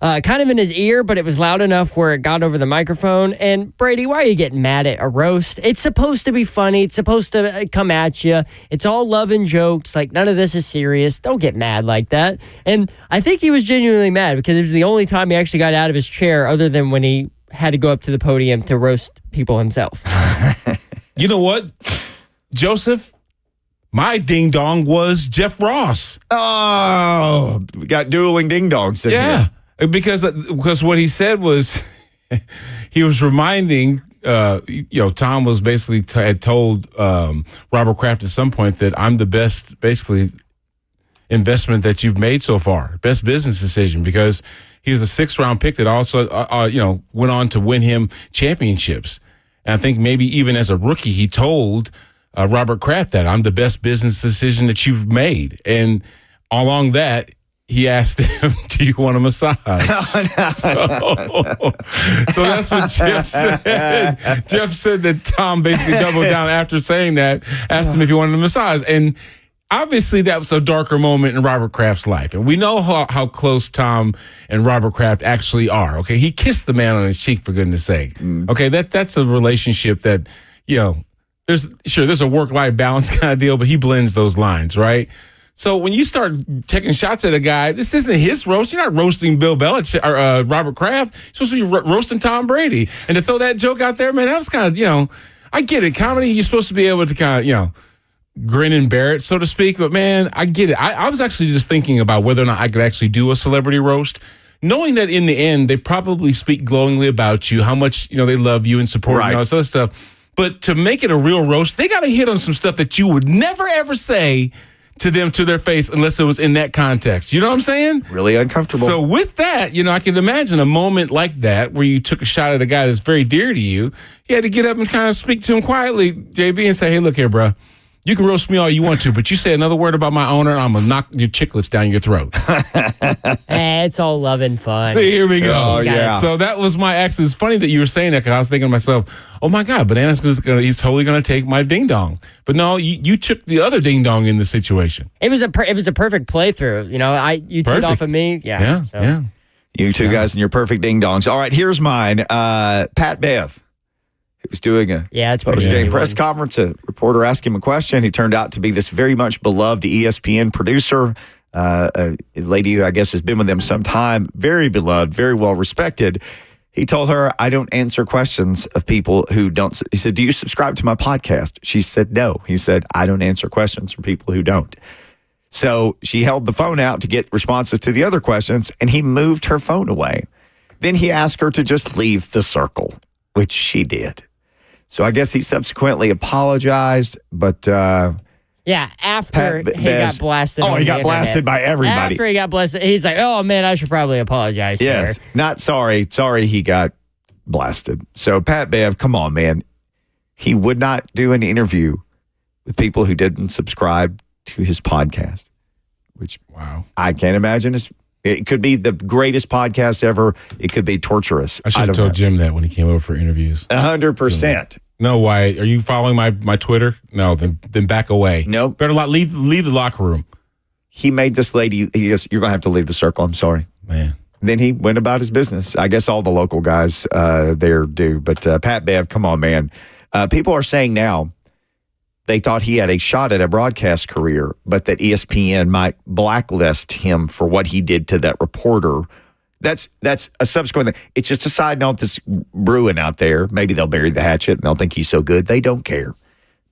Kind of in his ear, but it was loud enough where it got over the microphone. And Brady, why are you getting mad at a roast? It's supposed to be funny. It's supposed to come at you. It's all love and jokes. Like, none of this is serious. Don't get mad like that. And I think he was genuinely mad because it was the only time he actually got out of his chair other than when he had to go up to the podium to roast people himself. You know what, Joseph? My ding dong was Jeff Ross. Oh, we got dueling ding dongs in here. Because what he said was he was reminding, Tom was basically had told Robert Kraft at some point that I'm the best, basically, investment that you've made so far, best business decision, because he was a 6th-round pick that also, went on to win him championships. And I think maybe even as a rookie, he told Robert Kraft that I'm the best business decision that you've made. And along that, he asked him, do you want a massage? So that's what Jeff said. Jeff said that Tom basically doubled down after saying that, asked him if he wanted a massage. And obviously that was a darker moment in Robert Kraft's life. And we know how close Tom and Robert Kraft actually are. Okay, he kissed the man on his cheek, for goodness sake. Okay, that's a relationship that, there's a work-life balance kind of deal, but he blends those lines, right? So when you start taking shots at a guy, this isn't his roast. You're not roasting Bill Belichick or Robert Kraft. You're supposed to be roasting Tom Brady. And to throw that joke out there, man, that was kind of, I get it. Comedy, you're supposed to be able to kind of, grin and bear it, so to speak. But, man, I get it. I was actually just thinking about whether or not I could actually do a celebrity roast, knowing that in the end, they probably speak glowingly about you, how much, they love you and support you and all this other stuff. But to make it a real roast, they got to hit on some stuff that you would never, ever say to them, to their face, unless it was in that context. You know what I'm saying? Really uncomfortable. So with that, I can imagine a moment like that where you took a shot at a guy that's very dear to you. You had to get up and kind of speak to him quietly, JB, and say, hey, look here, bro. You can roast me all you want to, but you say another word about my owner, I'm going to knock your chiclets down your throat. It's all love and fun. See, here we go. Oh, yeah. So that was my ex. It's funny that you were saying that because I was thinking to myself, oh, my God, Bananas he's totally going to take my ding-dong. But no, you took the other ding-dong in the situation. It was a perfect playthrough. You teed off of me. Yeah. You two guys and your perfect ding-dongs. All right, here's mine. Pat Bev He was doing a it's pretty post-game easy press one. conference. A reporter asked him a question. He turned out to be this very much beloved ESPN producer, a lady who I guess has been with them some time, very beloved, very well respected. He told her, I don't answer questions of people who don't. He said, do you subscribe to my podcast? She said, no. He said, I don't answer questions from people who don't. So she held the phone out to get responses to the other questions, and he moved her phone away. Then he asked her to just leave the circle, which she did. So I guess he subsequently apologized, but After Pat he Bev's- got blasted. Oh, on he the got blasted internet. by everybody. After he got blasted, he's like, oh, man, I should probably apologize to yes, her. not sorry. Sorry he got blasted. So Pat Bev, come on, man. He would not do an interview with people who didn't subscribe to his podcast, which I can't imagine. It could be the greatest podcast ever. It could be torturous. I should have told Jim that when he came over for interviews. 100%. No, why? Are you following my Twitter? No, then back away. Nope. Better leave the locker room. He made this lady, he goes, you're going to have to leave the circle. I'm sorry. Man. Then he went about his business. I guess all the local guys there do. But Pat Bev, come on, man. People are saying now they thought he had a shot at a broadcast career, but that ESPN might blacklist him for what he did to that reporter. That's a subsequent thing. It's just a side note that's brewing out there. Maybe they'll bury the hatchet and they'll think he's so good. They don't care.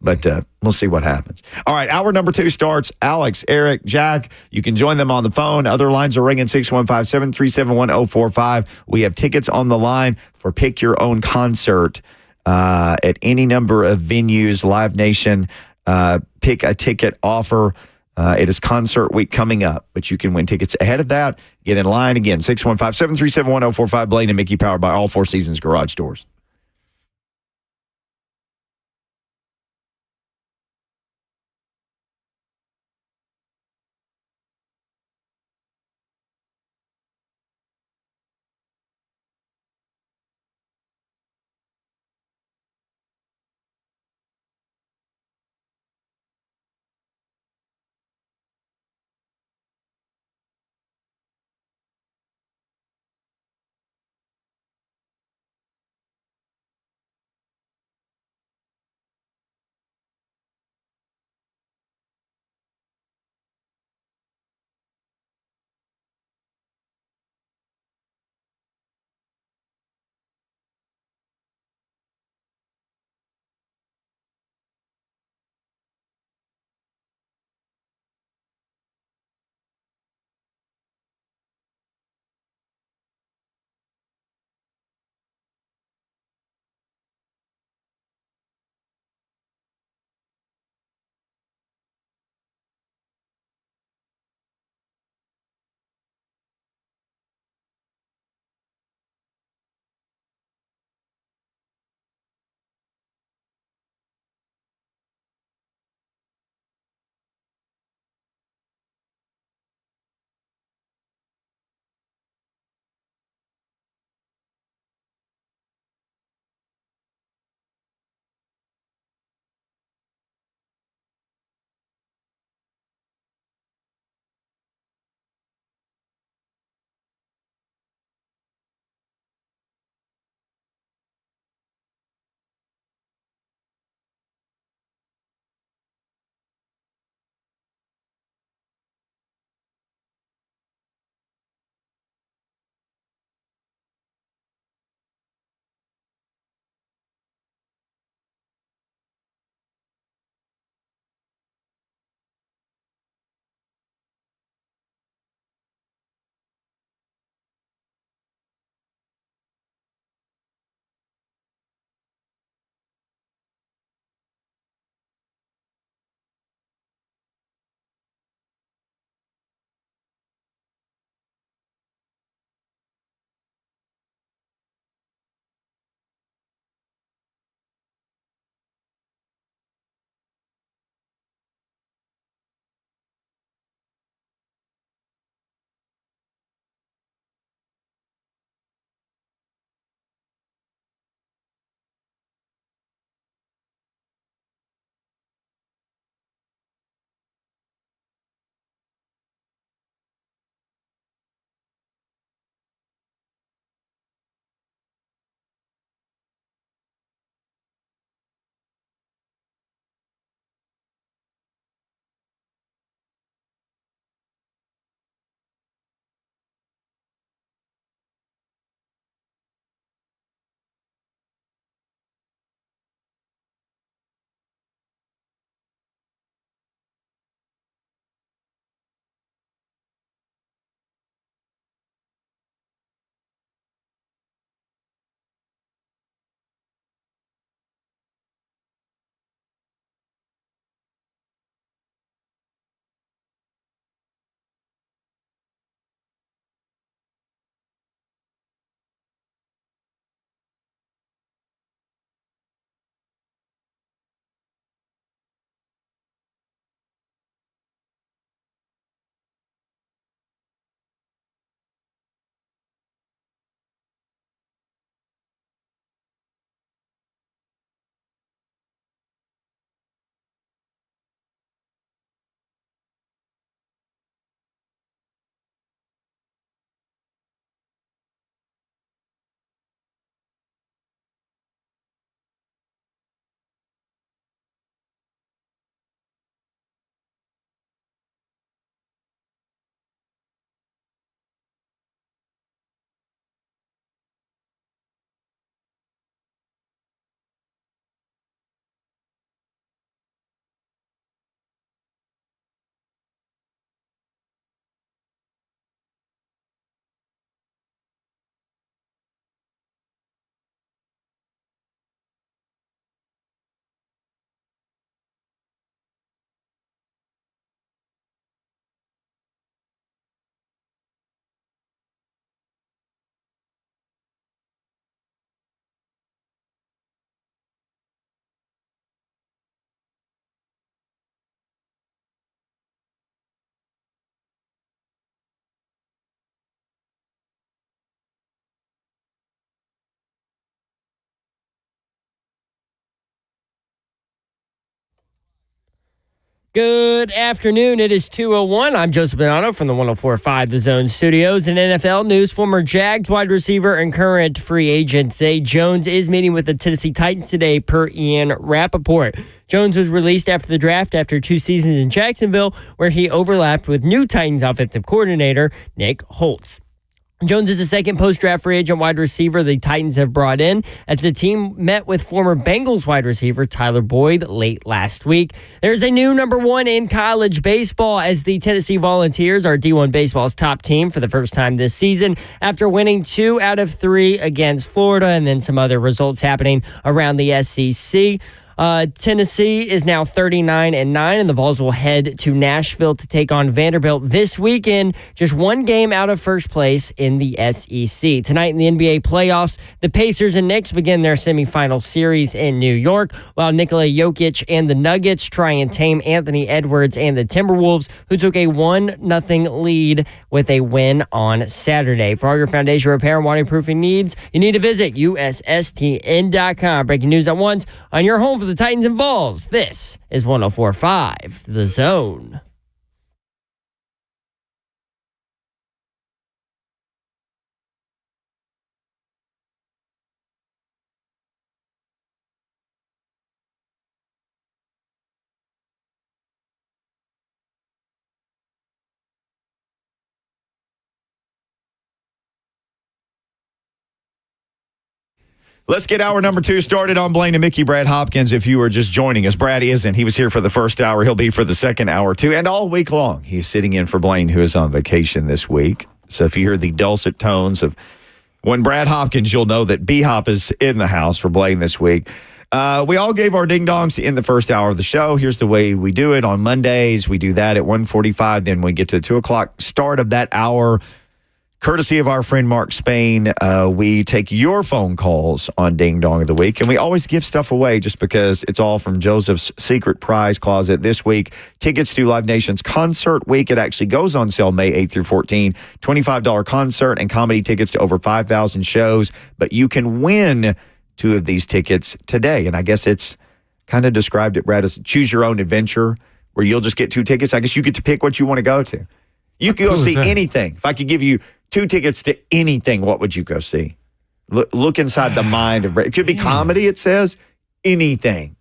But we'll see what happens. All right, hour number 2 starts. Alex, Eric, Jack, you can join them on the phone. Other lines are ringing 615-737-1045. We have tickets on the line for Pick Your Own Concert at any number of venues. Live Nation, pick a ticket offer. It is concert week coming up, but you can win tickets ahead of that. Get in line again, 615-737-1045. Blaine and Mickey, powered by All Four Seasons Garage Doors. Good afternoon. It is 2:01. I'm Joseph Bonanno from the 104.5 The Zone Studios. In NFL news, former Jags wide receiver and current free agent Zay Jones is meeting with the Tennessee Titans today per Ian Rappaport. Jones was released after the draft after 2 seasons in Jacksonville, where he overlapped with new Titans offensive coordinator Nick Holtz. Jones is the second post-draft free agent wide receiver the Titans have brought in, as the team met with former Bengals wide receiver Tyler Boyd late last week. There's a new number 1 in college baseball, as the Tennessee Volunteers are D1 baseball's top team for the first time this season after winning 2 out of 3 against Florida, and then some other results happening around the SEC. Tennessee is now 39-9, and the Vols will head to Nashville to take on Vanderbilt this weekend, just 1 game out of first place in the SEC. Tonight in the NBA playoffs, the Pacers and Knicks begin their semifinal series in New York, while Nikola Jokic and the Nuggets try and tame Anthony Edwards and the Timberwolves, who took a 1-0 lead with a win on Saturday. For all your foundation repair and waterproofing needs, you need to visit USSTN.com. Breaking news at once on your home for the Titans and Vols. This is 104.5 The Zone. Let's get hour number 2 started on Blaine and Mickey. Brad Hopkins, if you are just joining us. Brad isn't. He was here for the first hour. He'll be for the second hour, too. And all week long, he's sitting in for Blaine, who is on vacation this week. So if you hear the dulcet tones of when Brad Hopkins, you'll know that B-Hop is in the house for Blaine this week. We all gave our ding-dongs in the first hour of the show. Here's the way we do it. On Mondays, we do that at 1:45. Then we get to the 2 o'clock start of that hour. Courtesy of our friend Mark Spain, we take your phone calls on Ding Dong of the Week, and we always give stuff away just because it's all from Joseph's secret prize closet. This week, tickets to Live Nation's Concert Week. It actually goes on sale May 8th through 14. $25 concert and comedy tickets to over 5,000 shows, but you can win 2 of these tickets today. And I guess it's kind of described it, Brad, as choose your own adventure, where you'll just get 2 tickets. I guess you get to pick what you want to go to. You can go see anything. If I could give you 2 tickets to anything, what would you go see? Look inside the mind of Brad. It could be comedy, it says. Anything.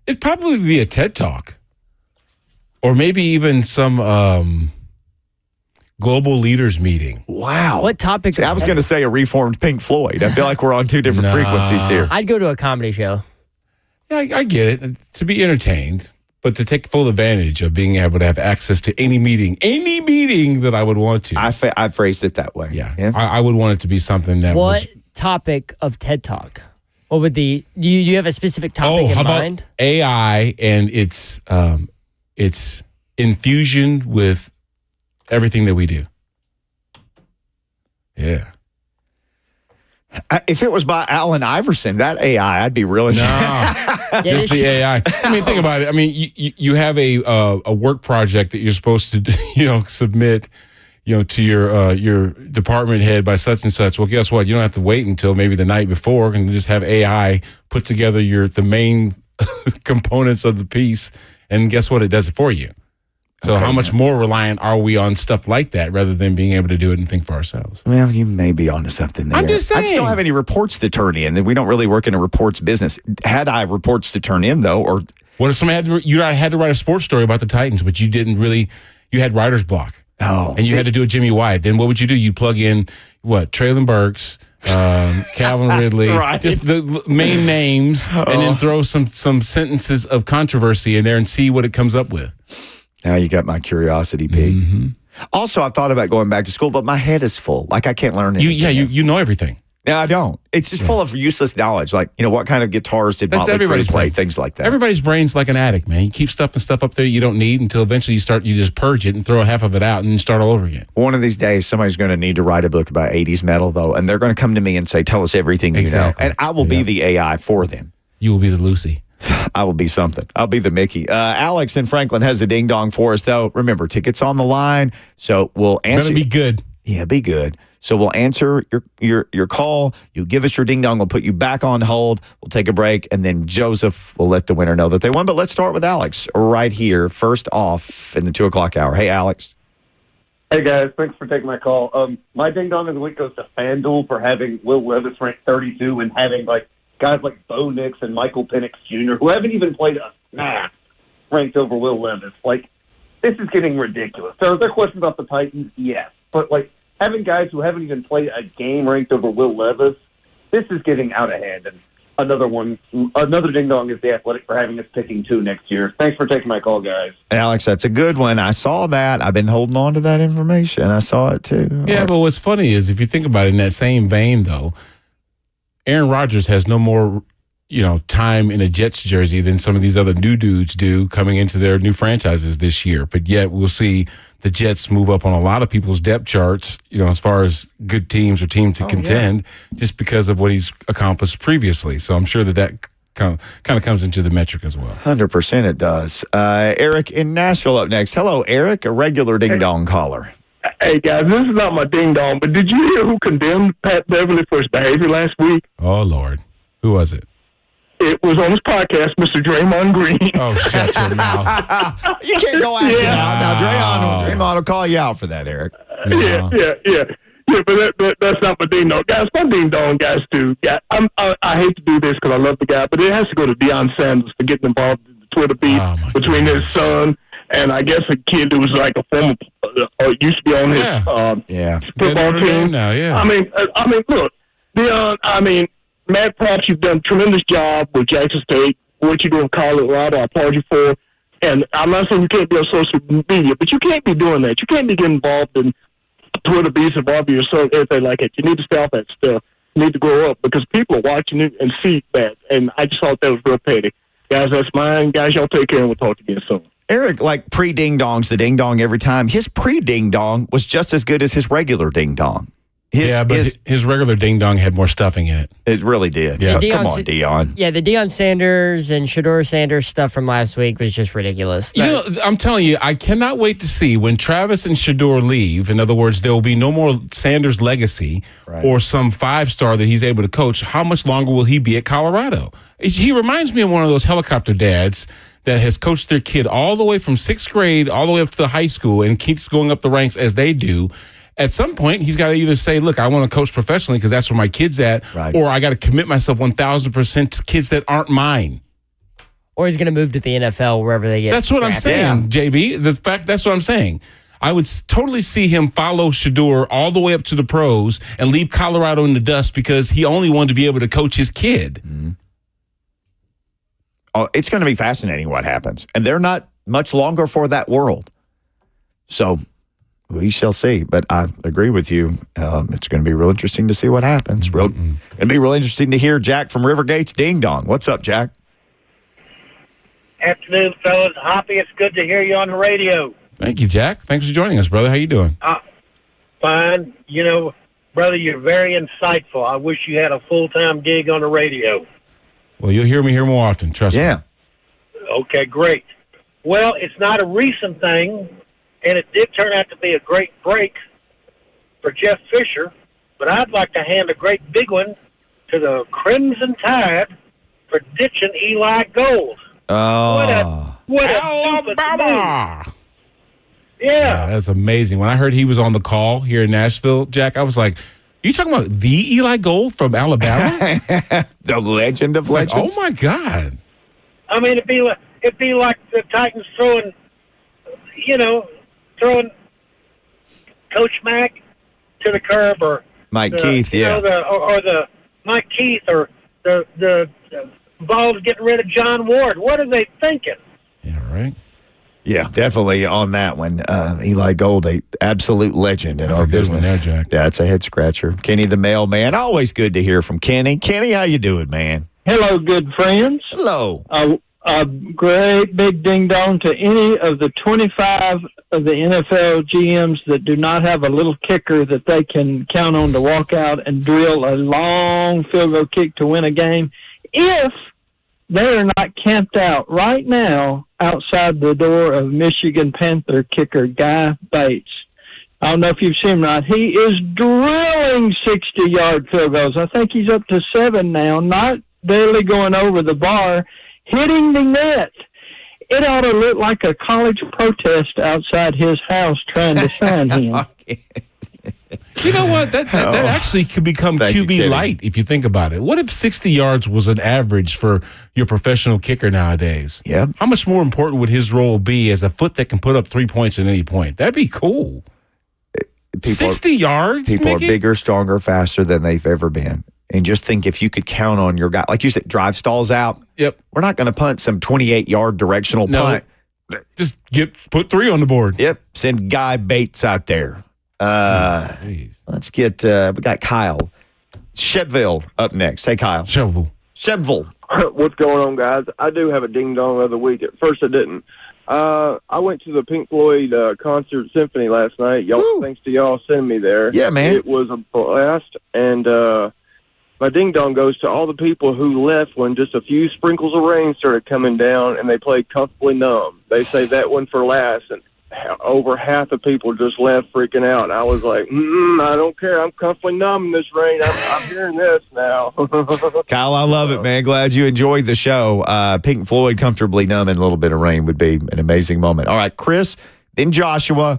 It'd probably be a TED Talk. Or maybe even some global leaders meeting. Wow. What topic? See, I was going to say a reformed Pink Floyd. I feel like we're on 2 different frequencies here. I'd go to a comedy show. Yeah, I get it. To be entertained, but to take full advantage of being able to have access to any meeting that I would want to. I phrased it that way. Yeah. I would want it to in that What topic of TED Talk? What would do you have a specific topic in mind? About AI and its infusion with everything that we do. Yeah. If it was by Allen Iverson, that AI, I'd be really just the AI. I mean, think about it. I mean, you have a work project that you're supposed to submit to your department head by such and such. Well, guess what? You don't have to wait until maybe the night before and just have AI put together the main components of the piece, and guess what? It does it for you. So how much more reliant are we on stuff like that rather than being able to do it and think for ourselves? Well, you may be onto something there. I'm just saying. I just don't have any reports to turn in. We don't really work in a reports business. Had I reports to turn in, though, or... What if somebody had to write a sports story about the Titans, but you didn't really... You had writer's block. Oh. And you had to do a Jimmy Wyatt. Then what would you do? You'd plug in, Traylon Burks, Calvin Ridley, right. Just the main names, and then throw some sentences of controversy in there and see what it comes up with. Now you got my curiosity piqued. Mm-hmm. Also, I thought about going back to school, but my head is full. Like, I can't learn anything. You know everything. No, I don't. It's just full of useless knowledge. Like, what kind of guitars did Motley Crue play? Things like that. Everybody's brain's like an addict, man. You keep stuff up there you don't need until eventually you just purge it and throw half of it out and then start all over again. One of these days, somebody's going to need to write a book about 80s metal, though, and they're going to come to me and say, tell us everything you know. And I will be the AI for them. You will be the Lucy. I will be something. I'll be the Mickey. Alex in Franklin has a ding-dong for us, though. Remember, tickets on the line, so we'll answer. Better be good. Yeah, be good. So we'll answer your call. You give us your ding dong. We'll put you back on hold. We'll take a break, and then Joseph will let the winner know that they won. But let's start with Alex right here, first off in the 2 o'clock hour. Hey, Alex. Hey, guys. Thanks for taking my call. My ding-dong of the week goes to FanDuel for having Will Levis ranked 32 and having, guys like Bo Nix and Michael Penix Jr., who haven't even played a snap, ranked over Will Levis. This is getting ridiculous. So are there questions about the Titans? Yes. But, having guys who haven't even played a game ranked over Will Levis, this is getting out of hand. And another ding-dong is the Athletic for having us picking 2 next year. Thanks for taking my call, guys. Alex, that's a good one. I saw that. I've been holding on to that information. I saw it, too. Yeah, but what's funny is if you think about it in that same vein, though, Aaron Rodgers has no more time in a Jets jersey than some of these other new dudes do coming into their new franchises this year. But yet we'll see the Jets move up on a lot of people's depth charts, as far as good teams or teams to contend, just because of what he's accomplished previously. So I'm sure that kind of comes into the metric as well. 100% it does. Eric in Nashville up next. Hello, Eric, a regular ding-dong caller. Hey, guys, this is not my ding-dong, but did you hear who condemned Pat Beverly for his behavior last week? Oh, Lord. Who was it? It was on his podcast, Mr. Draymond Green. Oh, shut your mouth. You can't go after that. Now, Draymond will call you out for that, Eric. Yeah, but that's not my ding-dong. Guys, my ding-dong, guys, too. I hate to do this because I love the guy, but it has to go to Deion Sanders for getting involved in the Twitter beef between his son and I guess a kid who was like a former, used to be on his football team. Now, yeah. I mean, look, Deion, Matt, perhaps you've done a tremendous job with Jackson State. What you do in Colorado, I applaud you for. And I'm not saying you can't be on social media, but you can't be doing that. You can't be getting involved in Twitter beats and barbie or so, anything like that. You need to stop that stuff. You need to grow up because people are watching it and see that. And I just thought that was real petty. Guys, that's mine. Guys, y'all take care and we'll talk to you again soon. Eric, pre-ding-dongs, the ding-dong every time. His pre-ding-dong was just as good as his regular ding-dong. His regular ding-dong had more stuffing in it. It really did. Yeah. Come on, Deion. Yeah, the Deion Sanders and Shedeur Sanders stuff from last week was just ridiculous. I'm telling you, I cannot wait to see when Travis and Shedeur leave. In other words, there will be no more Sanders legacy or some 5-star that he's able to coach. How much longer will he be at Colorado? He reminds me of one of those helicopter dads that has coached their kid all the way from 6th grade all the way up to the high school and keeps going up the ranks as they do. At some point, he's got to either say, look, I want to coach professionally because that's where my kid's at, or I got to commit myself 1,000% to kids that aren't mine. Or he's going to move to the NFL wherever they get. That's what I'm saying, JB. That's what I'm saying. I would totally see him follow Shedeur all the way up to the pros and leave Colorado in the dust because he only wanted to be able to coach his kid. Mm-hmm. Oh, it's going to be fascinating what happens. And they're not much longer for that world. So we shall see. But I agree with you. It's going to be real interesting to see what happens. It's going to be real interesting to hear Jack from Rivergate's Ding Dong. What's up, Jack? Afternoon, fellas. Hoppy, it's good to hear you on the radio. Thank you, Jack. Thanks for joining us, brother. How you doing? Fine. Brother, you're very insightful. I wish you had a full-time gig on the radio. Well, you'll hear me here more often. Trust me. Okay, great. Well, it's not a recent thing, and it did turn out to be a great break for Jeff Fisher, but I'd like to hand a great big one to the Crimson Tide for ditching Eli Gold. Oh. What a stupid move. Yeah, that's amazing. When I heard he was on the call here in Nashville, Jack, I was like, you talking about the Eli Gold from Alabama? The legend of legends? Oh, my God. I mean, it'd be like the Titans throwing Coach Mack to the curb, or Mike Keith, or the Mike Keith, or the Vols getting rid of John Ward. What are they thinking? Yeah, right. Yeah, definitely on that one. Eli Gold, a absolute legend in our business. One there, Jack. That's a head scratcher. Kenny the mailman, always good to hear from Kenny. Kenny, how you doing, man? Hello, good friends. Hello. A great big ding-dong to any of the 25 of the NFL GMs that do not have a little kicker that they can count on to walk out and drill a long field goal kick to win a game. If they are not camped out right now outside the door of Michigan Panther kicker Guy Bates. I don't know if you've seen him or not. He is drilling 60-yard field goals. I think he's up to 7 now, not barely going over the bar, hitting the net. It ought to look like a college protest outside his house trying to sign him. You know what? That actually could become QB light if you think about it. What if 60 yards was an average for your professional kicker nowadays? Yeah. How much more important would his role be as a foot that can put up 3 points at any point? That'd be cool. 60 yards, People Mickey? are bigger, stronger, faster than they've ever been. And just think if you could count on your guy, like you said, drive stalls out. Yep. We're not going to punt some 28-yard directional punt. Just put 3 on the board. Yep. Send Guy Bates out there. Let's get, we got Kyle Sheville up next. Hey, Kyle. Sheville. What's going on, guys? I do have a ding-dong of the week. At first, I didn't. I went to the Pink Floyd concert symphony last night. Thanks to y'all sending me there. Yeah, man. It was a blast, and my ding-dong goes to all the people who left when just a few sprinkles of rain started coming down, and they played Comfortably Numb. They saved that one for last, and over half the people just left freaking out. And I was like, I don't care. I'm comfortably numb in this rain. I'm hearing this now. Kyle, I love it, man. Glad you enjoyed the show. Pink Floyd, Comfortably Numb in a little bit of rain would be an amazing moment. All right, Chris, then Joshua,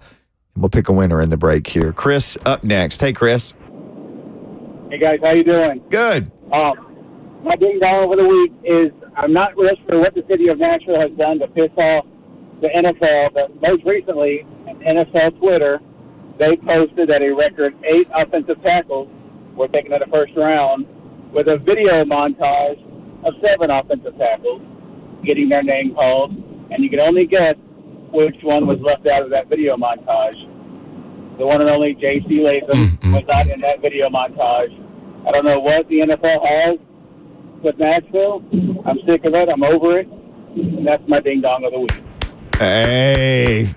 and we'll pick a winner in the break here. Chris up next. Hey, Chris. Hey, guys. How you doing? Good. My ding dong over the week is I'm not really sure what the city of Nashville has done to piss off the NFL, but most recently, on NFL Twitter, they posted that a record 8 offensive tackles were taken in the first round with a video montage of 7 offensive tackles getting their name called, and you can only guess which one was left out of that video montage. The one and only J.C. Latham was not in that video montage. I don't know what the NFL has with Nashville. I'm sick of it. I'm over it. And that's my ding-dong of the week. Hey,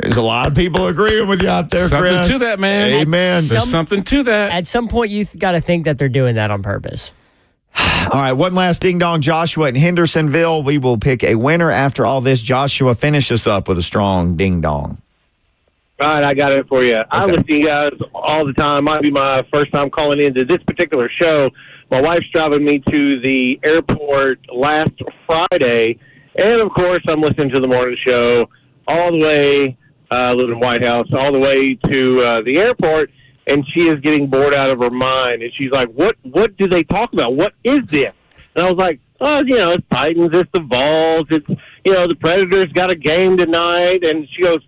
there's a lot of people agreeing with you out there, Chris. Something to that, man. Amen. There's something to that. At some point, you got to think that they're doing that on purpose. All right, one last ding-dong, Joshua in Hendersonville. We will pick a winner after all this. Joshua, finish us up with a strong ding-dong. All right, I got it for you. I listen to you guys all the time. Might be my first time calling into this particular show. My wife's driving me to the airport last Friday, and, of course, I'm listening to the morning show all the way, living in White House, all the way to the airport, and she is getting bored out of her mind. And she's like, what do they talk about? What is this? And I was like, it's Titans, it's the Vols, it's, the Predators got a game tonight. And she goes,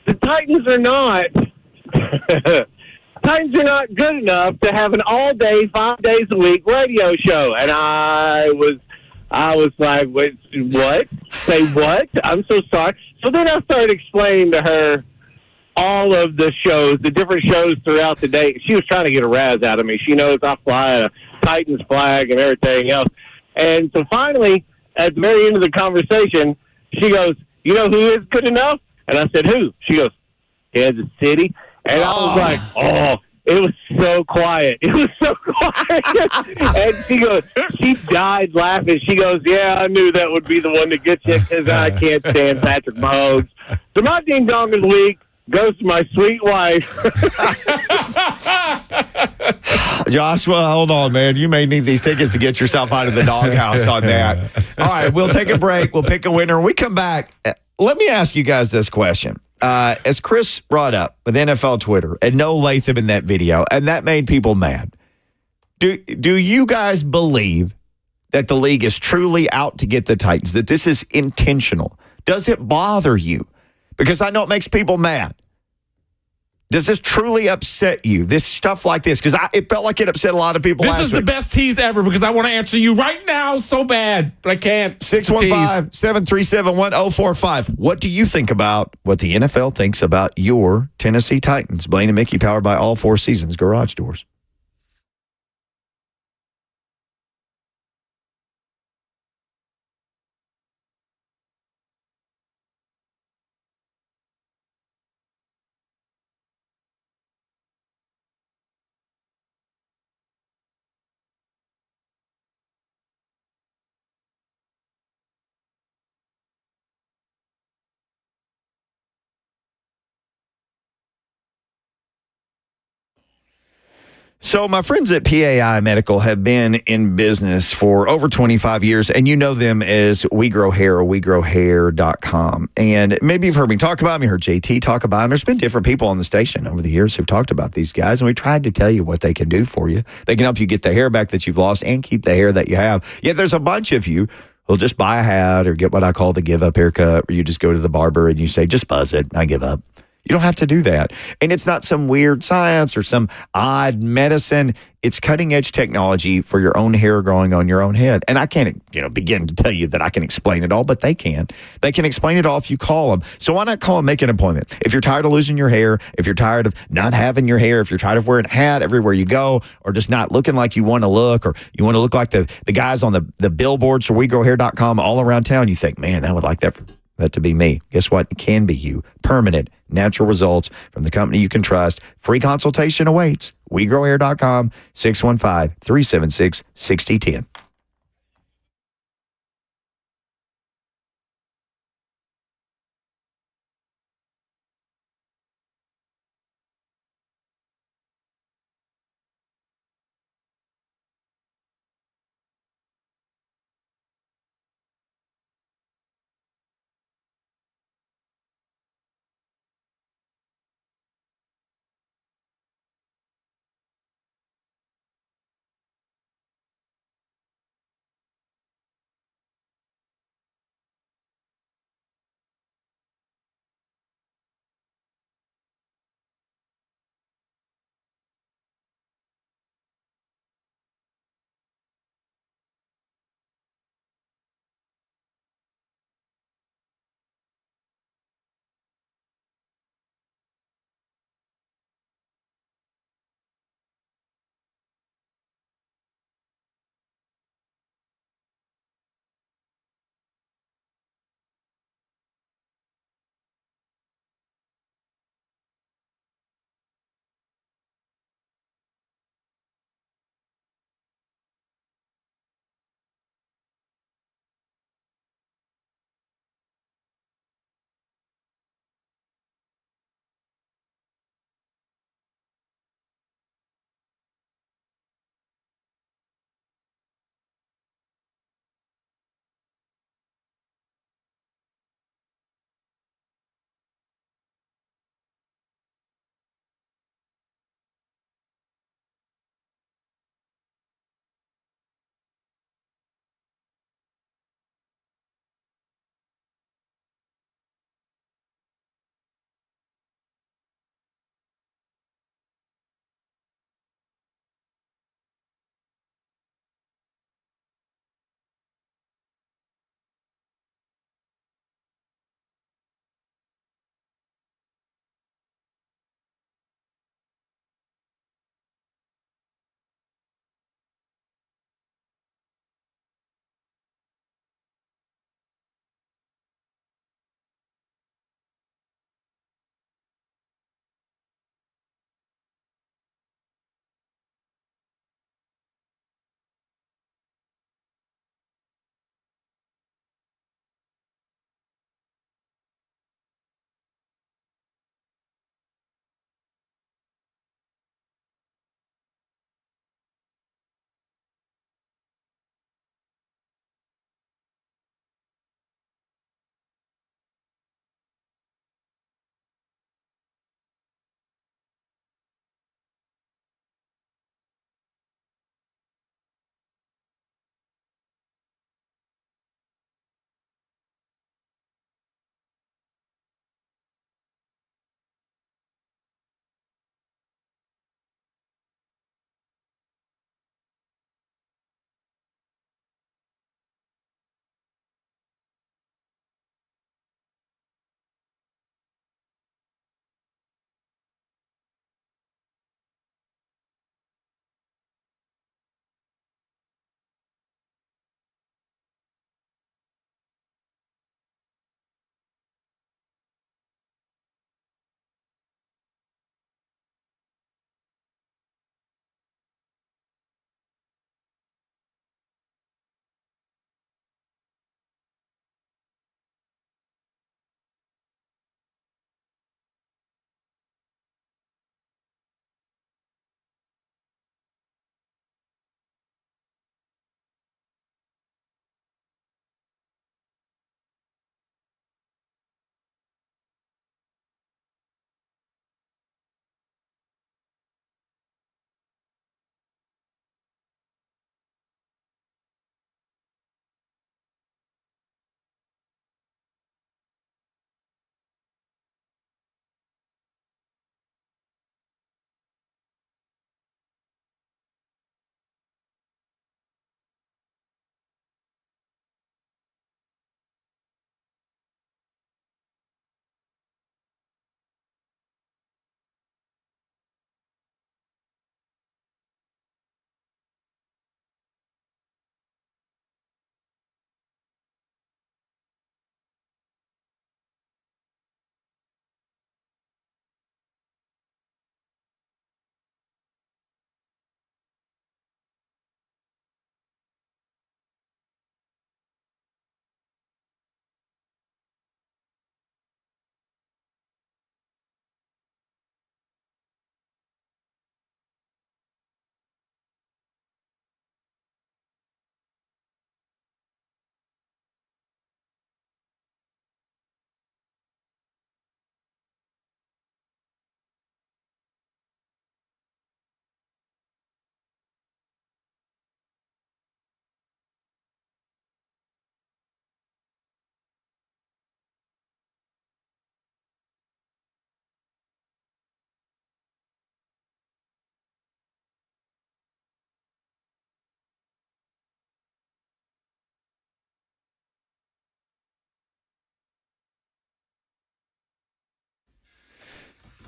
the Titans are not good enough to have an all-day, 5 days a week radio show. And I was like, wait, what? Say what? I'm so sorry. So then I started explaining to her all of the shows, the different shows throughout the day. She was trying to get a razz out of me. She knows I fly a Titans flag and everything else. And so finally, at the very end of the conversation, she goes, you know who is good enough? And I said, who? She goes, Kansas City. And I was like, it was so quiet. It was so quiet. And she goes, she died laughing. She goes, yeah, I knew that would be the one to get you because I can't stand Patrick Mahomes. So my ding dong of the week goes to my sweet wife. Joshua, hold on, man. You may need these tickets to get yourself out of the doghouse on that. All right, we'll take a break. We'll pick a winner. When we come back, let me ask you guys this question. As Chris brought up with NFL Twitter and no Latham in that video, and that made people mad. Do you guys believe that the league is truly out to get the Titans, that this is intentional? Does it bother you? Because I know it makes people mad. Does this truly upset you, this stuff like this? Because it felt like it upset a lot of people This is the best tease ever because I want to answer you right now so bad, but I can't. 615-737-1045. What do you think about what the NFL thinks about your Tennessee Titans? Blaine and Mickey, powered by All Four Seasons Garage Doors. So my friends at PAI Medical have been in business for over 25 years, and you know them as We Grow Hair or WeGrowHair.com. And maybe you've heard me talk about them. You heard JT talk about them. There's been different people on the station over the years who've talked about these guys, and we tried to tell you what they can do for you. They can help you get the hair back that you've lost and keep the hair that you have. Yet there's a bunch of you who'll just buy a hat or get what I call the give-up haircut, where you just go to the barber and you say, just buzz it, I give up. You don't have to do that. And it's not some weird science or some odd medicine. It's cutting-edge technology for your own hair growing on your own head. And I can't, begin to tell you that I can explain it all, but they can. They can explain it all if you call them. So why not call and make an appointment? If you're tired of losing your hair, if you're tired of not having your hair, if you're tired of wearing a hat everywhere you go, or just not looking like you want to look, or you want to look like the guys on the billboards for WeGrowHair.com all around town, you think, man, I would like that to be me. Guess what? It can be you. Permanent, natural results from the company you can trust. Free consultation awaits. WeGrowHair.com, 615-376-6010.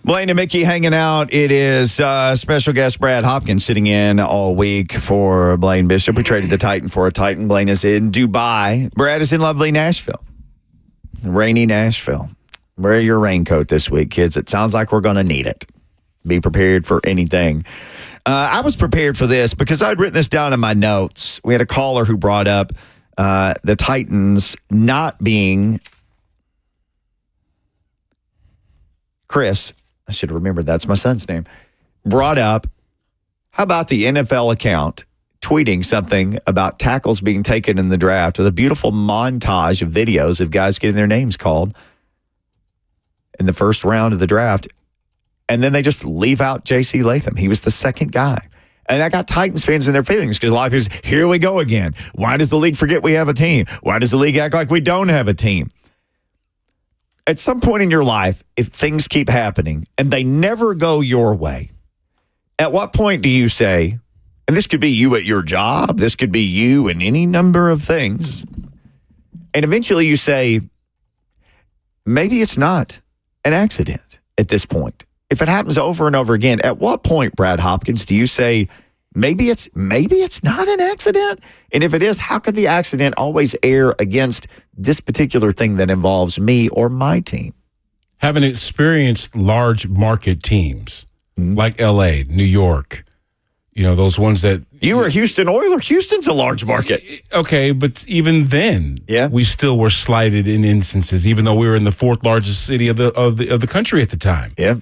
Blaine and Mickey hanging out. It is special guest Brad Hopkins sitting in all week for Blaine Bishop. We traded the Titan for a Titan. Blaine is in Dubai. Brad is in lovely Nashville. Rainy Nashville. Wear your raincoat this week, kids. It sounds like we're going to need it. Be prepared for anything. I was prepared for this because I'd written this down in my notes. We had a caller who brought up the Titans not being Chris. I should remember that's my son's name. Brought up, how about the NFL account tweeting something about tackles being taken in the draft with a beautiful montage of videos of guys getting their names called in the first round of the draft. And then they just leave out J.C. Latham. He was the second guy. And that got Titans fans in their feelings because a lot of people say, here we go again. Why does the league forget we have a team? Why does the league act like we don't have a team? At some point in your life, if things keep happening and they never go your way, at what point do you say, and this could be you at your job, this could be you in any number of things, and eventually you say, maybe it's not an accident at this point. If it happens over and over again, at what point, Brad Hopkins, do you say, maybe it's not an accident? And if it is, how could the accident always err against this particular thing that involves me or my team? Having experienced large market teams like L.A., New York, those ones that... You were a Houston Oiler. Houston's a large market. Okay, but even then, we still were slighted in instances, even though we were in the fourth largest city of the country at the time. Yeah.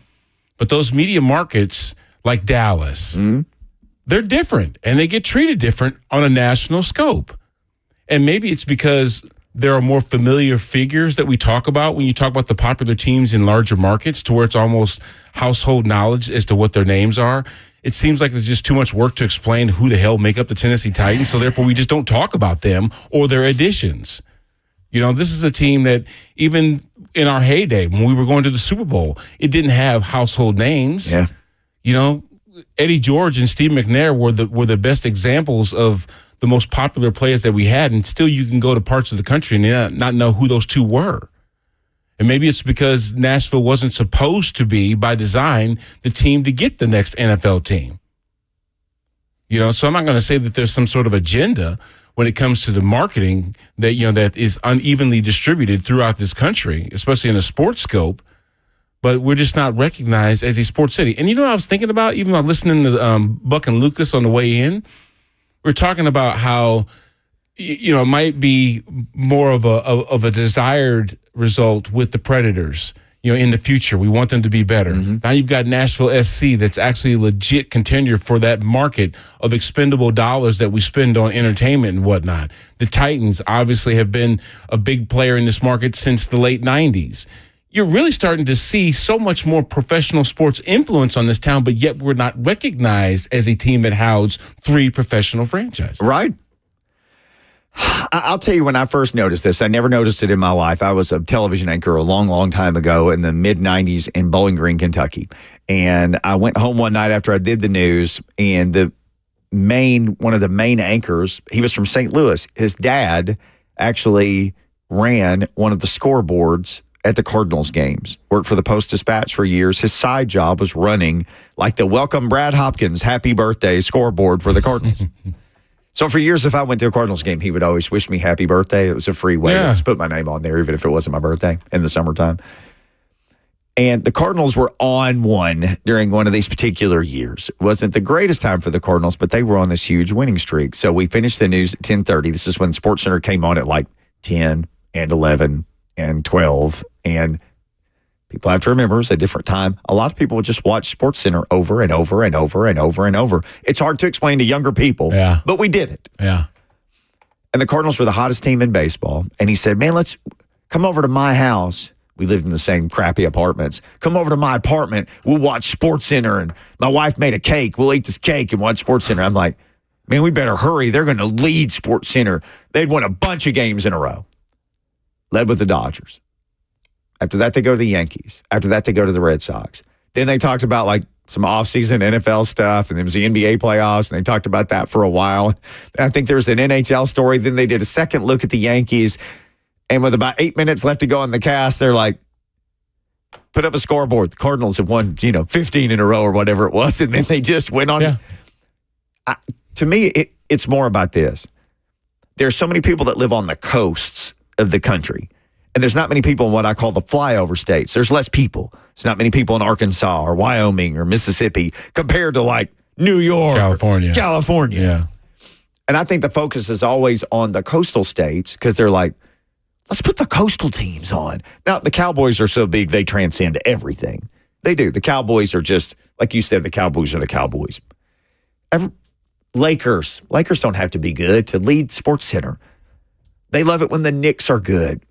But those media markets like Dallas, they're different, and they get treated different on a national scope. And maybe it's because there are more familiar figures that we talk about when you talk about the popular teams in larger markets, to where it's almost household knowledge as to what their names are. It seems like there's just too much work to explain who the hell make up the Tennessee Titans, so therefore we just don't talk about them or their additions. This is a team that even in our heyday, when we were going to the Super Bowl, it didn't have household names. Yeah. Eddie George and Steve McNair were the best examples of the most popular players that we had, and still you can go to parts of the country and not know who those two were. And maybe it's because Nashville wasn't supposed to be, by design, the team to get the next NFL team. So I'm not going to say that there's some sort of agenda when it comes to the marketing that that is unevenly distributed throughout this country, especially in a sports scope. But we're just not recognized as a sports city. And what I was thinking about, even while listening to Buck and Lucas on the way in, we're talking about how it might be more of a desired result with the Predators. In the future, we want them to be better. Now you've got Nashville SC that's actually a legit contender for that market of expendable dollars that we spend on entertainment and whatnot. The Titans obviously have been a big player in this market since the late 90s. You're really starting to see so much more professional sports influence on this town, but yet we're not recognized as a team that housed 3 professional franchises. Right. I'll tell you, when I first noticed this, I never noticed it in my life. I was a television anchor a long, long time ago in the mid-'90s in Bowling Green, Kentucky. And I went home one night after I did the news, and one of the main anchors, he was from St. Louis. His dad actually ran one of the scoreboards at the Cardinals games, worked for the Post-Dispatch for years. His side job was running like the Welcome Brad Hopkins Happy Birthday scoreboard for the Cardinals. So for years, if I went to a Cardinals game, he would always wish me happy birthday. It was a free way to just put my name on there, even if it wasn't my birthday in the summertime. And the Cardinals were on one during one of these particular years. It wasn't the greatest time for the Cardinals, but they were on this huge winning streak. So we finished the news at 10:30. This is when SportsCenter came on at like 10 and 11 and 12. And people have to remember, it's a different time. A lot of people would just watch SportsCenter over and over and over and over and over. It's hard to explain to younger people, but we did it. Yeah. And the Cardinals were the hottest team in baseball. And he said, man, let's come over to my house. We lived in the same crappy apartments. Come over to my apartment. We'll watch SportsCenter. And my wife made a cake. We'll eat this cake and watch SportsCenter. I'm like, man, we better hurry. They're going to lead SportsCenter. They'd won a bunch of games in a row. Led with the Dodgers. After that, they go to the Yankees. After that, they go to the Red Sox. Then they talked about like some offseason NFL stuff, and there was the NBA playoffs, and they talked about that for a while. I think there was an NHL story. Then they did a second look at the Yankees, and with about 8 minutes left to go in the cast, they're like, put up a scoreboard. The Cardinals have won, 15 in a row or whatever it was, and then they just went on. Yeah. To me, it's more about this. There's so many people that live on the coasts of the country, and there's not many people in what I call the flyover states. There's less people. There's not many people in Arkansas or Wyoming or Mississippi compared to like New York, California. Yeah. And I think the focus is always on the coastal states because they're like, let's put the coastal teams on. Now, the Cowboys are so big, they transcend everything. They do. The Cowboys are just, like you said, the Cowboys are the Cowboys. Lakers don't have to be good to lead Sports Center. They love it when the Knicks are good.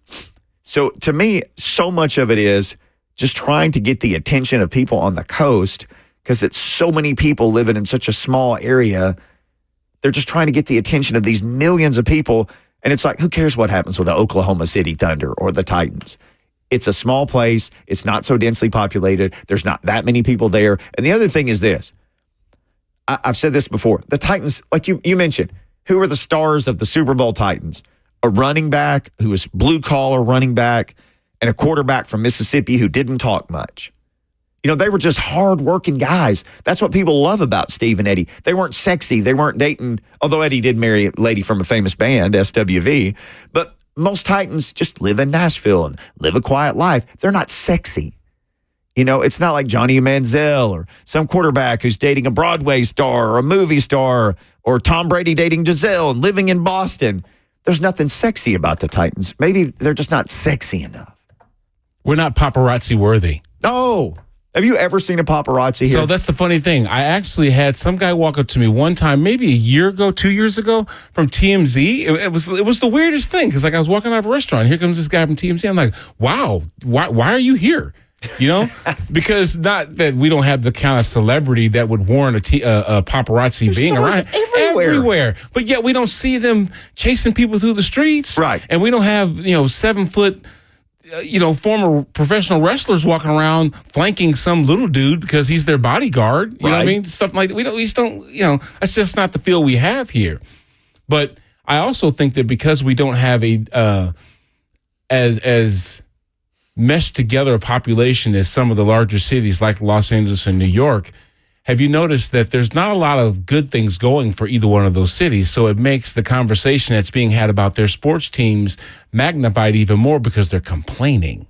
So to me, so much of it is just trying to get the attention of people on the coast because it's so many people living in such a small area. They're just trying to get the attention of these millions of people. And it's like, who cares what happens with the Oklahoma City Thunder or the Titans? It's a small place. It's not so densely populated. There's not that many people there. And the other thing is this. I've said this before. The Titans, like you mentioned, who are the stars of the Super Bowl Titans? A running back who was blue-collar running back and a quarterback from Mississippi who didn't talk much. They were just hard-working guys. That's what people love about Steve and Eddie. They weren't sexy. They weren't dating, although Eddie did marry a lady from a famous band, SWV. But most Titans just live in Nashville and live a quiet life. They're not sexy. It's not like Johnny Manziel or some quarterback who's dating a Broadway star or a movie star or Tom Brady dating Giselle and living in Boston. There's nothing sexy about the Titans. Maybe they're just not sexy enough. We're not paparazzi worthy. No. Have you ever seen a paparazzi here? So that's the funny thing. I actually had some guy walk up to me one time, maybe a year ago, 2 years ago, from TMZ. It was the weirdest thing because I was walking out of a restaurant. Here comes this guy from TMZ. I'm like, wow, why are you here? Because not that we don't have the kind of celebrity that would warrant a paparazzi There's being around everywhere. But yet we don't see them chasing people through the streets. Right. And we don't have, 7-foot, former professional wrestlers walking around flanking some little dude because he's their bodyguard. You know what I mean? Stuff like that. We just don't, that's just not the feel we have here. But I also think that because we don't have as meshed together a population as some of the larger cities like Los Angeles and New York, have you noticed that there's not a lot of good things going for either one of those cities? So it makes the conversation that's being had about their sports teams magnified even more because they're complaining.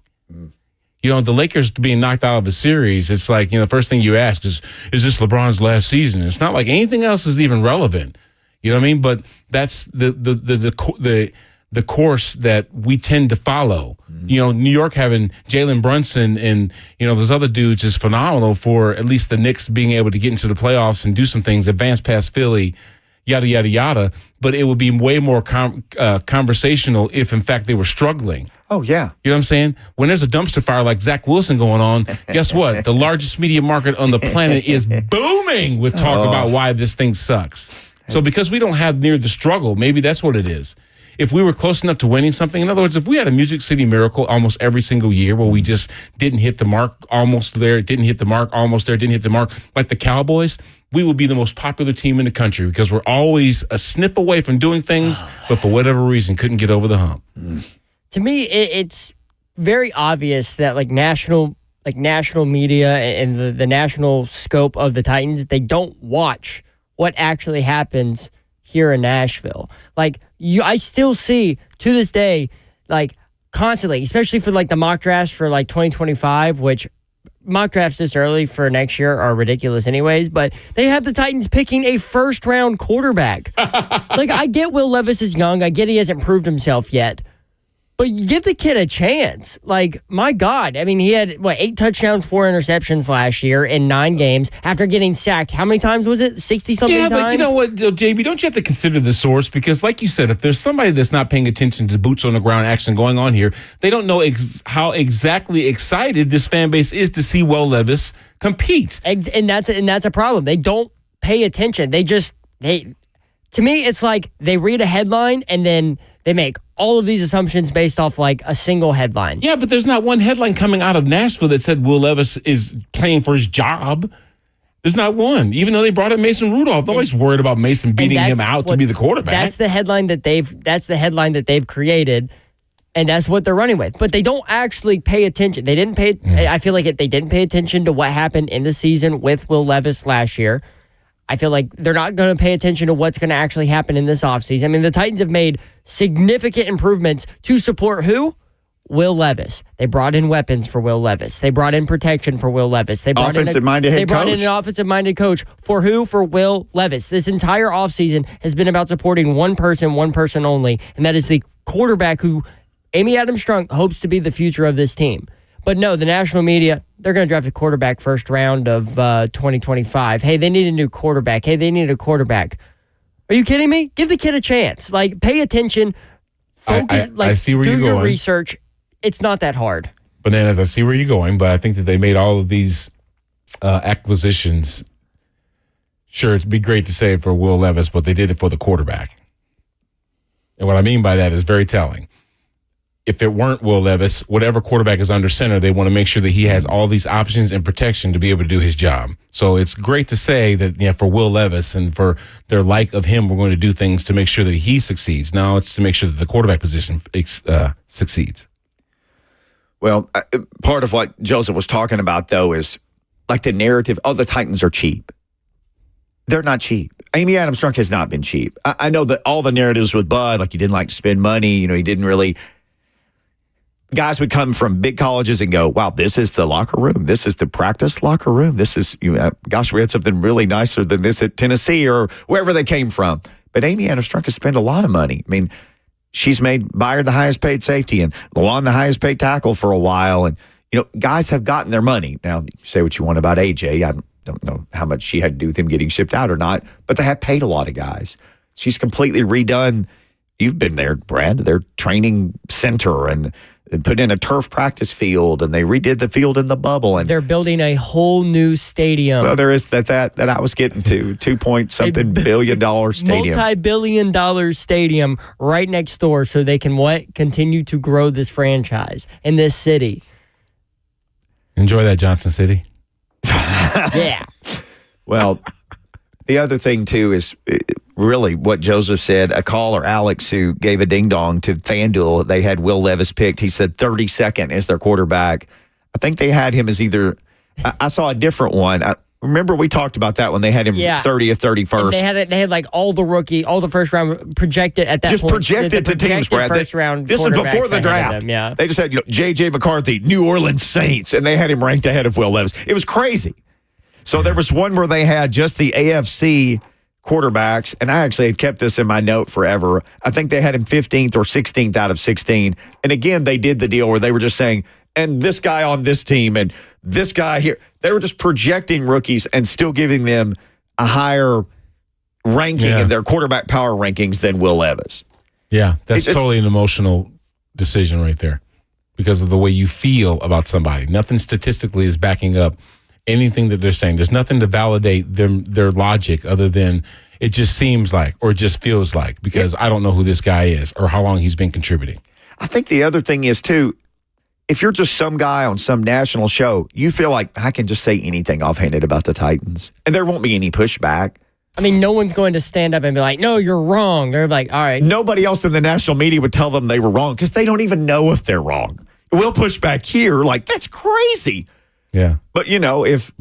The Lakers being knocked out of a series, it's like, the first thing you ask is this LeBron's last season? It's not like anything else is even relevant. You know what I mean? But that's the course that we tend to follow. New York having Jalen Brunson and, those other dudes is phenomenal for at least the Knicks being able to get into the playoffs and do some things, advance past Philly, yada, yada, yada. But it would be way more conversational if, in fact, they were struggling. Oh, yeah. You know what I'm saying? When there's a dumpster fire like Zach Wilson going on, guess what? The largest media market on the planet is booming with talk about why this thing sucks. So because we don't have near the struggle, maybe that's what it is. If we were close enough to winning something, in other words, if we had a Music City Miracle almost every single year where we just didn't hit the mark, almost there, didn't hit the mark, almost there, didn't hit the mark, like the Cowboys, we would be the most popular team in the country because we're always a sniff away from doing things, but for whatever reason, couldn't get over the hump. To me, it's very obvious that national media and the national scope of the Titans, they don't watch what actually happens here in Nashville. I still see to this day, constantly, especially for the mock drafts for 2025, which mock drafts this early for next year are ridiculous anyways, but they have the Titans picking a first-round quarterback. I get Will Levis is young. I get he hasn't proved himself yet. But give the kid a chance. My God. I mean, he had, 8 touchdowns, 4 interceptions last year in 9 games after getting sacked. How many times was it? 60-something times? Yeah, but you know what, JB, don't you have to consider the source? Because like you said, if there's somebody that's not paying attention to the boots on the ground action going on here, they don't know how exactly excited this fan base is to see Will Levis compete. And that's a problem. They don't pay attention. To me, it's like they read a headline and then they make all of these assumptions based off a single headline. Yeah, but there's not one headline coming out of Nashville that said Will Levis is playing for his job. There's not one. Even though they brought in Mason Rudolph, nobody's worried about Mason beating him out to be the quarterback. That's the headline that they've created. And that's what they're running with. But they don't actually pay attention. They didn't pay. I feel like they didn't pay attention to what happened in the season with Will Levis last year. I feel like they're not going to pay attention to what's going to actually happen in this offseason. I mean, the Titans have made significant improvements to support who? Will Levis. They brought in weapons for Will Levis. They brought in protection for Will Levis. They brought offensive-minded head coach. They brought in an offensive-minded coach. For who? For Will Levis. This entire offseason has been about supporting one person only, and that is the quarterback who Amy Adams-Strunk hopes to be the future of this team. But no, the national media, they're going to draft a quarterback first round of 2025. Hey, they need a new quarterback. Hey, they need a quarterback. Are you kidding me? Give the kid a chance. Like, pay attention. Focus. I see where do you're your going. research. It's not that hard. Bananas, I see where you're going, but I think that they made all of these acquisitions. Sure, it'd be great to say for Will Levis, but they did it for the quarterback. And what I mean by that is very telling. If it weren't Will Levis, whatever quarterback is under center, they want to make sure that he has all these options and protection to be able to do his job. So it's great to say that for Will Levis and for their like of him, we're going to do things to make sure that he succeeds. Now it's to make sure that the quarterback position succeeds. Well, part of what Joseph was talking about, though, is like the narrative, the Titans are cheap. They're not cheap. Amy Adams-Strunk has not been cheap. I know that all the narratives with Bud, like he didn't like to spend money, he didn't really. Guys would come from big colleges and go, wow, this is the locker room. This is the practice locker room. This is, gosh, we had something really nicer than this at Tennessee or wherever they came from. But Amy Adams-Strunk has spent a lot of money. I mean, she's made Byard the highest paid safety and Lawan the highest paid tackle for a while. And, guys have gotten their money. Now, you say what you want about AJ. I don't know how much she had to do with him getting shipped out or not, but they have paid a lot of guys. She's completely redone. You've been there, Brad, their training center and put in a turf practice field, and they redid the field in the bubble. And they're building a whole new stadium. Well, there is that I was getting to $2-point-something billion stadium, multi-billion-dollar stadium right next door, so they can continue to grow this franchise in this city. Enjoy that, Johnson City. Yeah. Well, the other thing too is really what Joseph said. A caller, Alex, who gave a ding dong to FanDuel, they had Will Levis picked. He said 32nd as their quarterback. I think they had him as either. I saw a different one. Remember we talked about that when they had him 30th, 31st. And they had like all the first round projected at that just point. Projected to teams, Brad. First round this is before the draft. Them, They just had J.J. McCarthy, New Orleans Saints, and they had him ranked ahead of Will Levis. It was crazy. So there was one where they had just the AFC quarterbacks, and I actually had kept this in my note forever. I think they had him 15th or 16th out of 16. And again, they did the deal where they were just saying, and this guy on this team and this guy here. They were just projecting rookies and still giving them a higher ranking in their quarterback power rankings than Will Levis. Yeah, that's totally an emotional decision right there because of the way you feel about somebody. Nothing statistically is backing up anything that they're saying. There's nothing to validate their logic other than it just seems like or it just feels like because I don't know who this guy is or how long he's been contributing. I think the other thing is, too, if you're just some guy on some national show, you feel like I can just say anything offhanded about the Titans, and there won't be any pushback. I mean, no one's going to stand up and be like, no, you're wrong. They're like, all right. Nobody else in the national media would tell them they were wrong because they don't even know if they're wrong. We'll push back here like, that's crazy. Yeah. But, if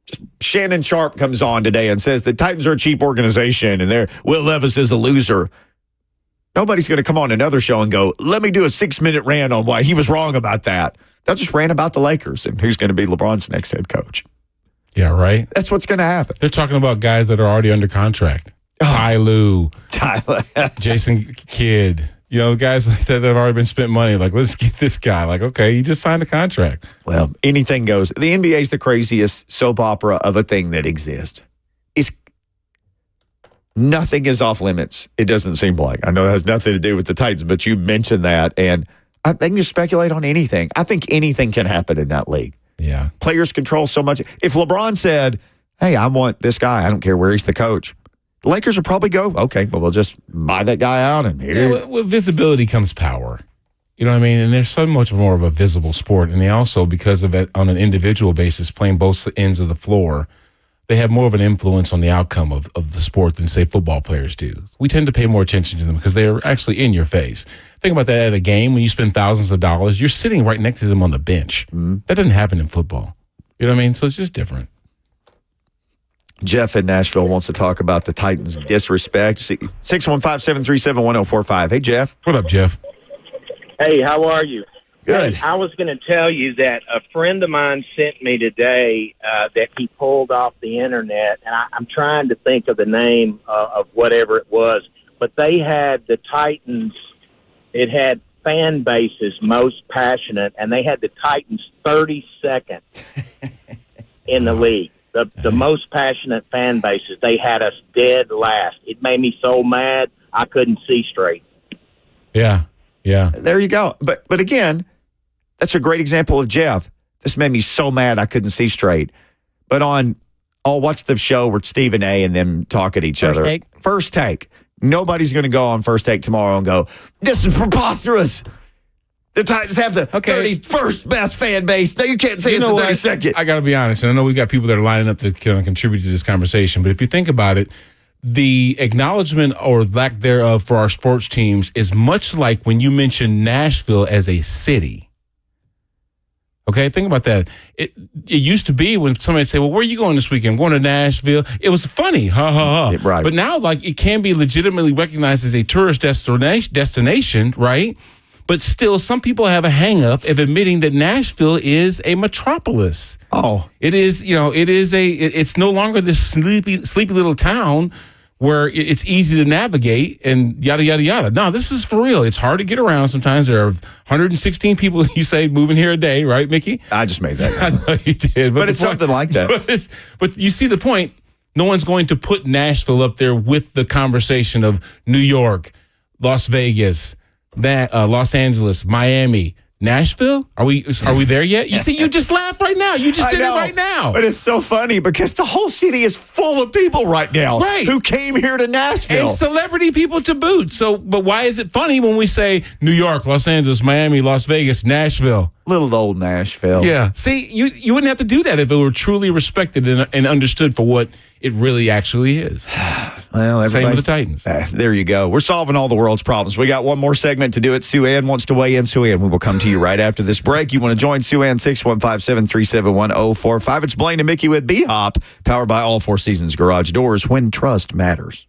just Shannon Sharp comes on today and says the Titans are a cheap organization and Will Levis is a loser, nobody's going to come on another show and go, let me do a 6-minute rant on why he was wrong about that. They'll just rant about the Lakers and who's going to be LeBron's next head coach. Yeah, right? That's what's going to happen. They're talking about guys that are already under contract. Ty Lue, Jason Kidd. Guys like that have already been spent money. Like, let's get this guy. Like, okay, you just signed a contract. Well, anything goes. The NBA is the craziest soap opera of a thing that exists. Nothing is off limits, it doesn't seem like. I know it has nothing to do with the Titans, but you mentioned that, and they can just speculate on anything. I think anything can happen in that league. Yeah. Players control so much. If LeBron said, hey, I want this guy, I don't care where he's the coach, the Lakers would probably go, okay, well, we'll just buy that guy out. And here. Yeah, with visibility comes power. You know what I mean? And there's so much more of a visible sport. And they also, because of it on an individual basis, playing both ends of the floor, they have more of an influence on the outcome of the sport than, say, football players do. We tend to pay more attention to them because they're actually in your face. Think about that at a game when you spend thousands of dollars, you're sitting right next to them on the bench. That doesn't happen in football. You know what I mean? So it's just different. Jeff in Nashville wants to talk about the Titans' disrespect. 615-737-1045. Hey, Jeff. What up, Jeff? Hey, how are you? Good. Hey, I was going to tell you that a friend of mine sent me today that he pulled off the internet, and I'm trying to think of the name of whatever it was, but they had the Titans, it had fan bases most passionate, and they had the Titans 32nd in the league. The most passionate fan bases, they had us dead last. It made me so mad I couldn't see straight. Yeah. There you go. But again, that's a great example of Jeff. This made me so mad I couldn't see straight. But what's the show where Stephen A. and them talk at each other? Take. First Take. Nobody's going to go on First Take tomorrow and go, this is preposterous. The Titans have the 31st best fan base. No, you can't say it's the 32nd. I got to be honest, and I know we've got people that are lining up to kind of contribute to this conversation, but if you think about it, the acknowledgement or lack thereof for our sports teams is much like when you mention Nashville as a city. Okay, think about that. It used to be when somebody say, well, where are you going this weekend? I'm going to Nashville. It was funny. Ha, ha, ha. Right. But now, like, it can be legitimately recognized as a tourist destination, right? But still, some people have a hang-up of admitting that Nashville is a metropolis. Oh. It is, it's no longer this sleepy little town where it's easy to navigate and yada, yada, yada. No, this is for real. It's hard to get around sometimes. There are 116 people, you say, moving here a day, right, Mickey? I just made that. I know you did. But it's something like that. But you see the point. No one's going to put Nashville up there with the conversation of New York, Las Vegas, Los Angeles, Miami, Nashville. Are we there yet? You see, you just laughed right now. You just did it right now. But it's so funny because the whole city is full of people right now who came here to Nashville. And celebrity people to boot. So, but why is it funny when we say New York, Los Angeles, Miami, Las Vegas, Nashville? Little old Nashville. Yeah. See, you wouldn't have to do that if it were truly respected and understood for what it really actually is. Well, same with the Titans. There you go. We're solving all the world's problems. We got one more segment to do it. Sue Ann wants to weigh in. Sue Ann, we will come to you right after this break. You want to join Sue Ann, 615-737-1045. It's Blaine and Mickey with B-Hop, powered by All Four Seasons Garage Doors, when trust matters.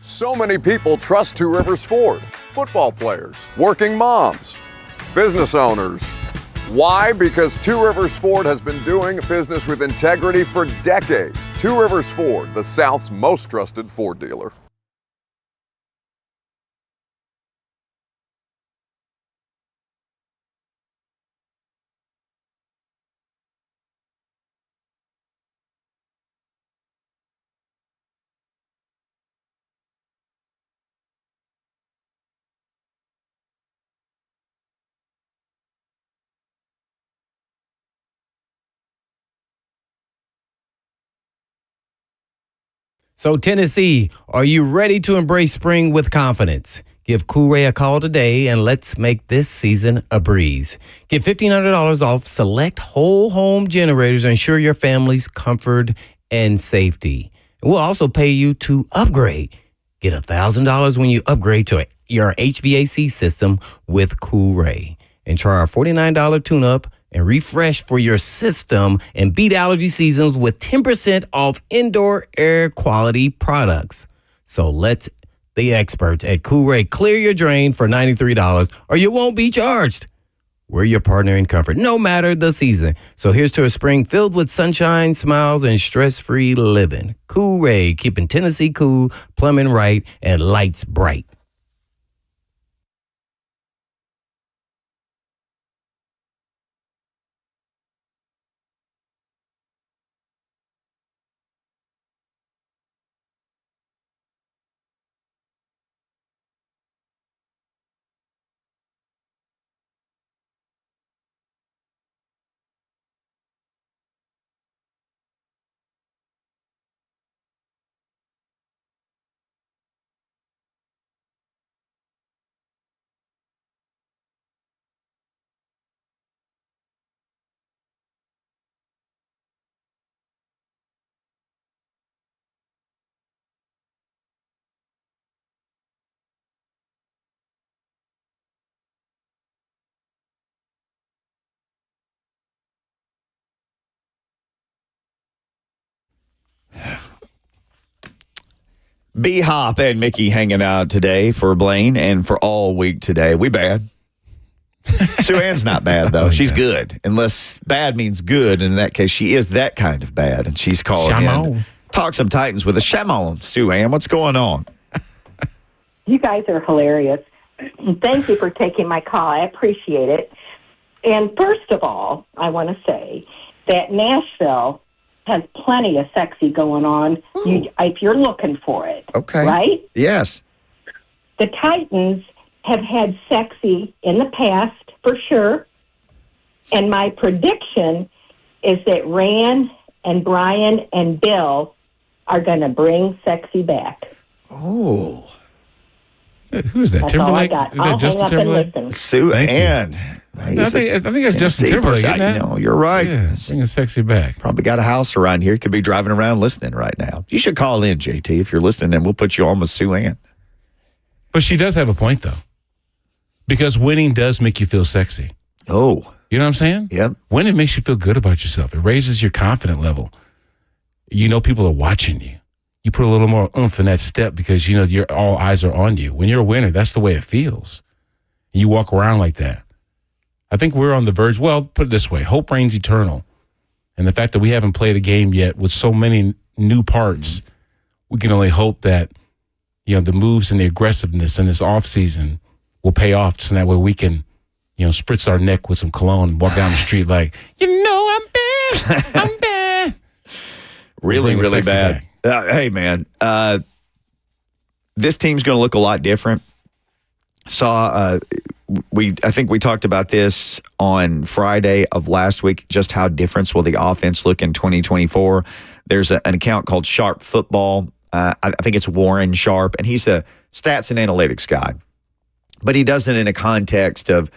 So many people trust Two Rivers Ford. Football players, working moms, business owners. Why? Because Two Rivers Ford has been doing business with integrity for decades. Two Rivers Ford, the South's most trusted Ford dealer. So, Tennessee, are you ready to embrace spring with confidence? Give Cool Ray a call today and let's make this season a breeze. Get $1,500 off select whole home generators and ensure your family's comfort and safety. We'll also pay you to upgrade. Get $1,000 when you upgrade to your HVAC system with Cool Ray. And try our $49 tune-up and refresh for your system and beat allergy seasons with 10% off indoor air quality products. So let the experts at Cool Ray clear your drain for $93 or you won't be charged. We're your partner in comfort, no matter the season. So here's to a spring filled with sunshine, smiles, and stress-free living. Cool Ray, keeping Tennessee cool, plumbing right, and lights bright. B-Hop and Mickey hanging out today for Blaine and for all week today. We bad. Sue Ann's not bad, though. She's good. Unless bad means good. And in that case, she is that kind of bad. And she's calling in. Talk some Titans with a Shamon. Sue Ann, what's going on? You guys are hilarious. Thank you for taking my call. I appreciate it. And first of all, I want to say that Nashville has plenty of sexy going on if you're looking for it. Okay. Right? Yes. The Titans have had sexy in the past, for sure. And my prediction is that Rand and Brian and Bill are going to bring sexy back. Oh. Who is that? That's Timberlake? all I got. Is that I'll Justin hang up and Timberlake? listen. Sue Ann. I think it's Justin Timberlake, isn't it? No, you're right. Yeah, bringing sexy back. Probably got a house around here. Could be driving around listening right now. You should call in, JT, if you're listening, and we'll put you on with Sue Ann. But she does have a point, though. Because winning does make you feel sexy. Oh. You know what I'm saying? Yep. Winning makes you feel good about yourself. It raises your confidence level. You know people are watching you. You put a little more oomph in that step because you know all eyes are on you. When you're a winner, that's the way it feels. You walk around like that. I think we're on the verge. Well, put it this way. Hope reigns eternal. And the fact that we haven't played a game yet with so many new parts, we can only hope that, you know, the moves and the aggressiveness in this offseason will pay off so that way we can, you know, spritz our neck with some cologne and walk down the street like, you know, I'm bad. I'm bad. Really, really bad. Hey, man, this team's going to look a lot different. I think we talked about this on Friday of last week, just how different will the offense look in 2024. There's an account called Sharp Football. I think it's Warren Sharp, and he's a stats and analytics guy. But he does it in a context of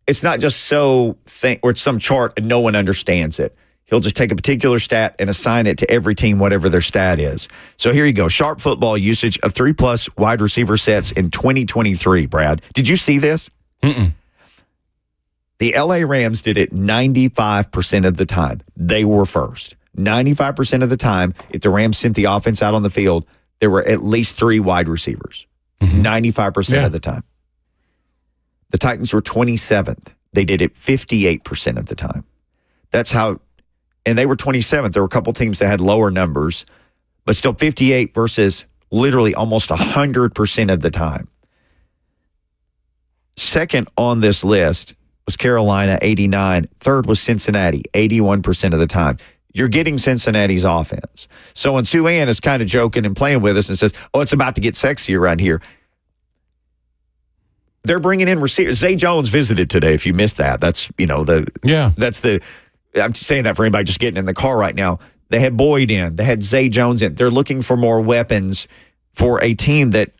it's not just where it's some chart and no one understands it. He'll just take a particular stat and assign it to every team, whatever their stat is. So here you go. Sharp Football usage of 3+ wide receiver sets in 2023, Brad. Did you see this? Mm-mm. The LA Rams did it 95% of the time. They were first. 95% of the time, if the Rams sent the offense out on the field, there were at least 3 wide receivers, 95% of the time. The Titans were 27th. They did it 58% of the time. That's how, and they were 27th. There were a couple teams that had lower numbers, but still 58 versus literally almost 100% of the time. Second on this list was Carolina, 89. Third was Cincinnati, 81% of the time. You're getting Cincinnati's offense. So when Sue Ann is kind of joking and playing with us and says, oh, it's about to get sexy around here, they're bringing in receivers. Zay Jones visited today, if you missed that. That's, I'm just saying that for anybody just getting in the car right now. They had Boyd in. They had Zay Jones in. They're looking for more weapons for a team that,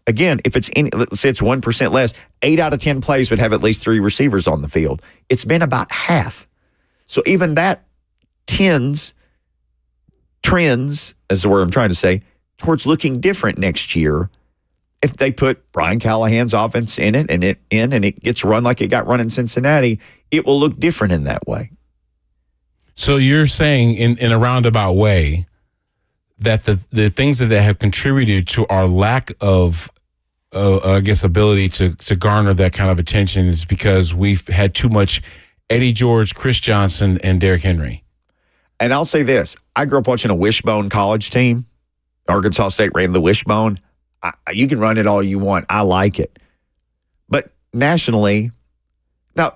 again, if it's let's say it's 1% less, 8 out of 10 plays would have at least 3 receivers on the field. It's been about half. So even that trends, is the word I'm trying to say, towards looking different next year. If they put Brian Callahan's offense in it and it gets run like it got run in Cincinnati, it will look different in that way. So you're saying in a roundabout way that the things that have contributed to our lack of, I guess, ability to garner that kind of attention is because we've had too much Eddie George, Chris Johnson, and Derrick Henry. And I'll say this. I grew up watching a wishbone college team. Arkansas State ran the wishbone. You can run it all you want. I like it. But nationally, now,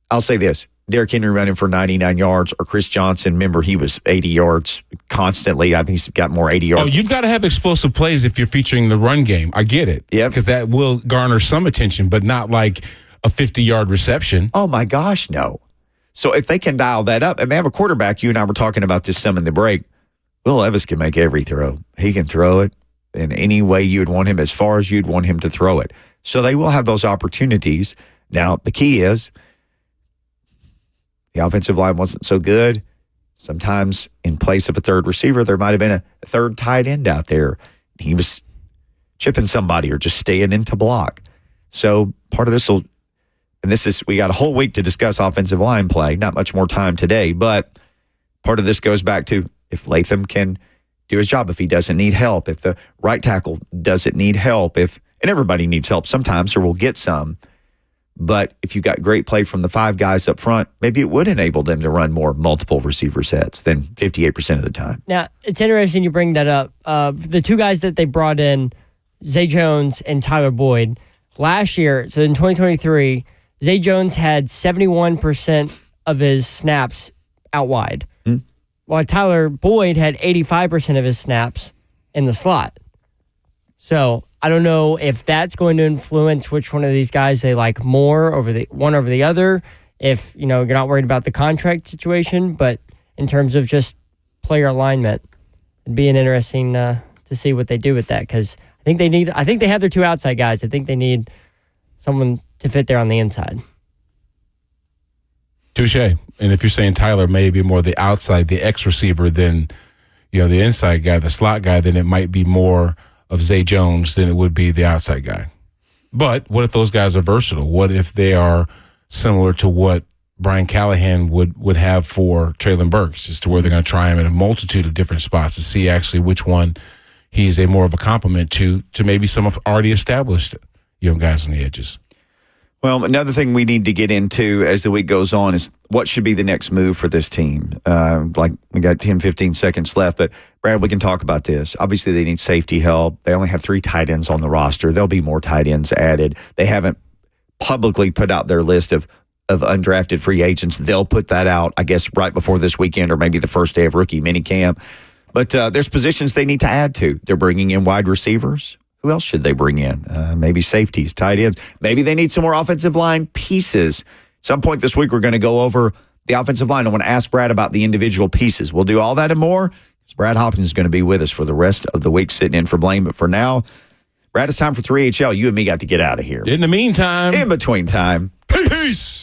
I'll say this. Derrick Henry running for 99 yards or Chris Johnson, remember, he was 80 yards constantly. I think he's got more 80 yards. Oh, you've got to have explosive plays if you're featuring the run game. I get it. Yeah. Because that will garner some attention, but not like a 50-yard reception. Oh, my gosh, no. So if they can dial that up, and they have a quarterback, you and I were talking about this some in the break, Will Levis can make every throw. He can throw it in any way you would want him, as far as you'd want him to throw it. So they will have those opportunities. Now, the key is the offensive line wasn't so good. Sometimes in place of a third receiver, there might have been a third tight end out there. He was chipping somebody or just staying in to block. So part of this will, and this is, we got a whole week to discuss offensive line play, not much more time today, but part of this goes back to if Latham can do his job, if he doesn't need help, if the right tackle doesn't need help, and everybody needs help sometimes, or we'll get some. But if you got great play from the 5 guys up front, maybe it would enable them to run more multiple receiver sets than 58% of the time. Now, it's interesting you bring that up. The 2 guys that they brought in, Zay Jones and Tyler Boyd, last year, so in 2023, Zay Jones had 71% of his snaps out wide, while Tyler Boyd had 85% of his snaps in the slot. So I don't know if that's going to influence which one of these guys they like more over the other. If you're not worried about the contract situation, but in terms of just player alignment, it'd be an interesting to see what they do with that, because I think they have their 2 outside guys. I think they need someone to fit there on the inside. Touche. And if you're saying Tyler may be more the outside, the X receiver than the inside guy, the slot guy, then it might be more of Zay Jones than it would be the outside guy. But what if those guys are versatile? What if they are similar to what Brian Callahan would have for Treylon Burks, as to where they're going to try him in a multitude of different spots to see actually which one he's a more of a complement to maybe some of already established guys on the edges. Well, another thing we need to get into as the week goes on is what should be the next move for this team. Like we got 10, 15 seconds left, but Brad, we can talk about this. Obviously, they need safety help. They only have 3 tight ends on the roster. There'll be more tight ends added. They haven't publicly put out their list of undrafted free agents. They'll put that out, I guess, right before this weekend or maybe the first day of rookie minicamp. But there's positions they need to add to. They're bringing in wide receivers. Who else should they bring in? Maybe safeties, tight ends. Maybe they need some more offensive line pieces. At some point this week, we're going to go over the offensive line. I want to ask Brad about the individual pieces. We'll do all that and more, because Brad Hopkins is going to be with us for the rest of the week, sitting in for Blaine. But for now, Brad, it's time for 3HL. You and me got to get out of here. In the meantime. In between time. Peace.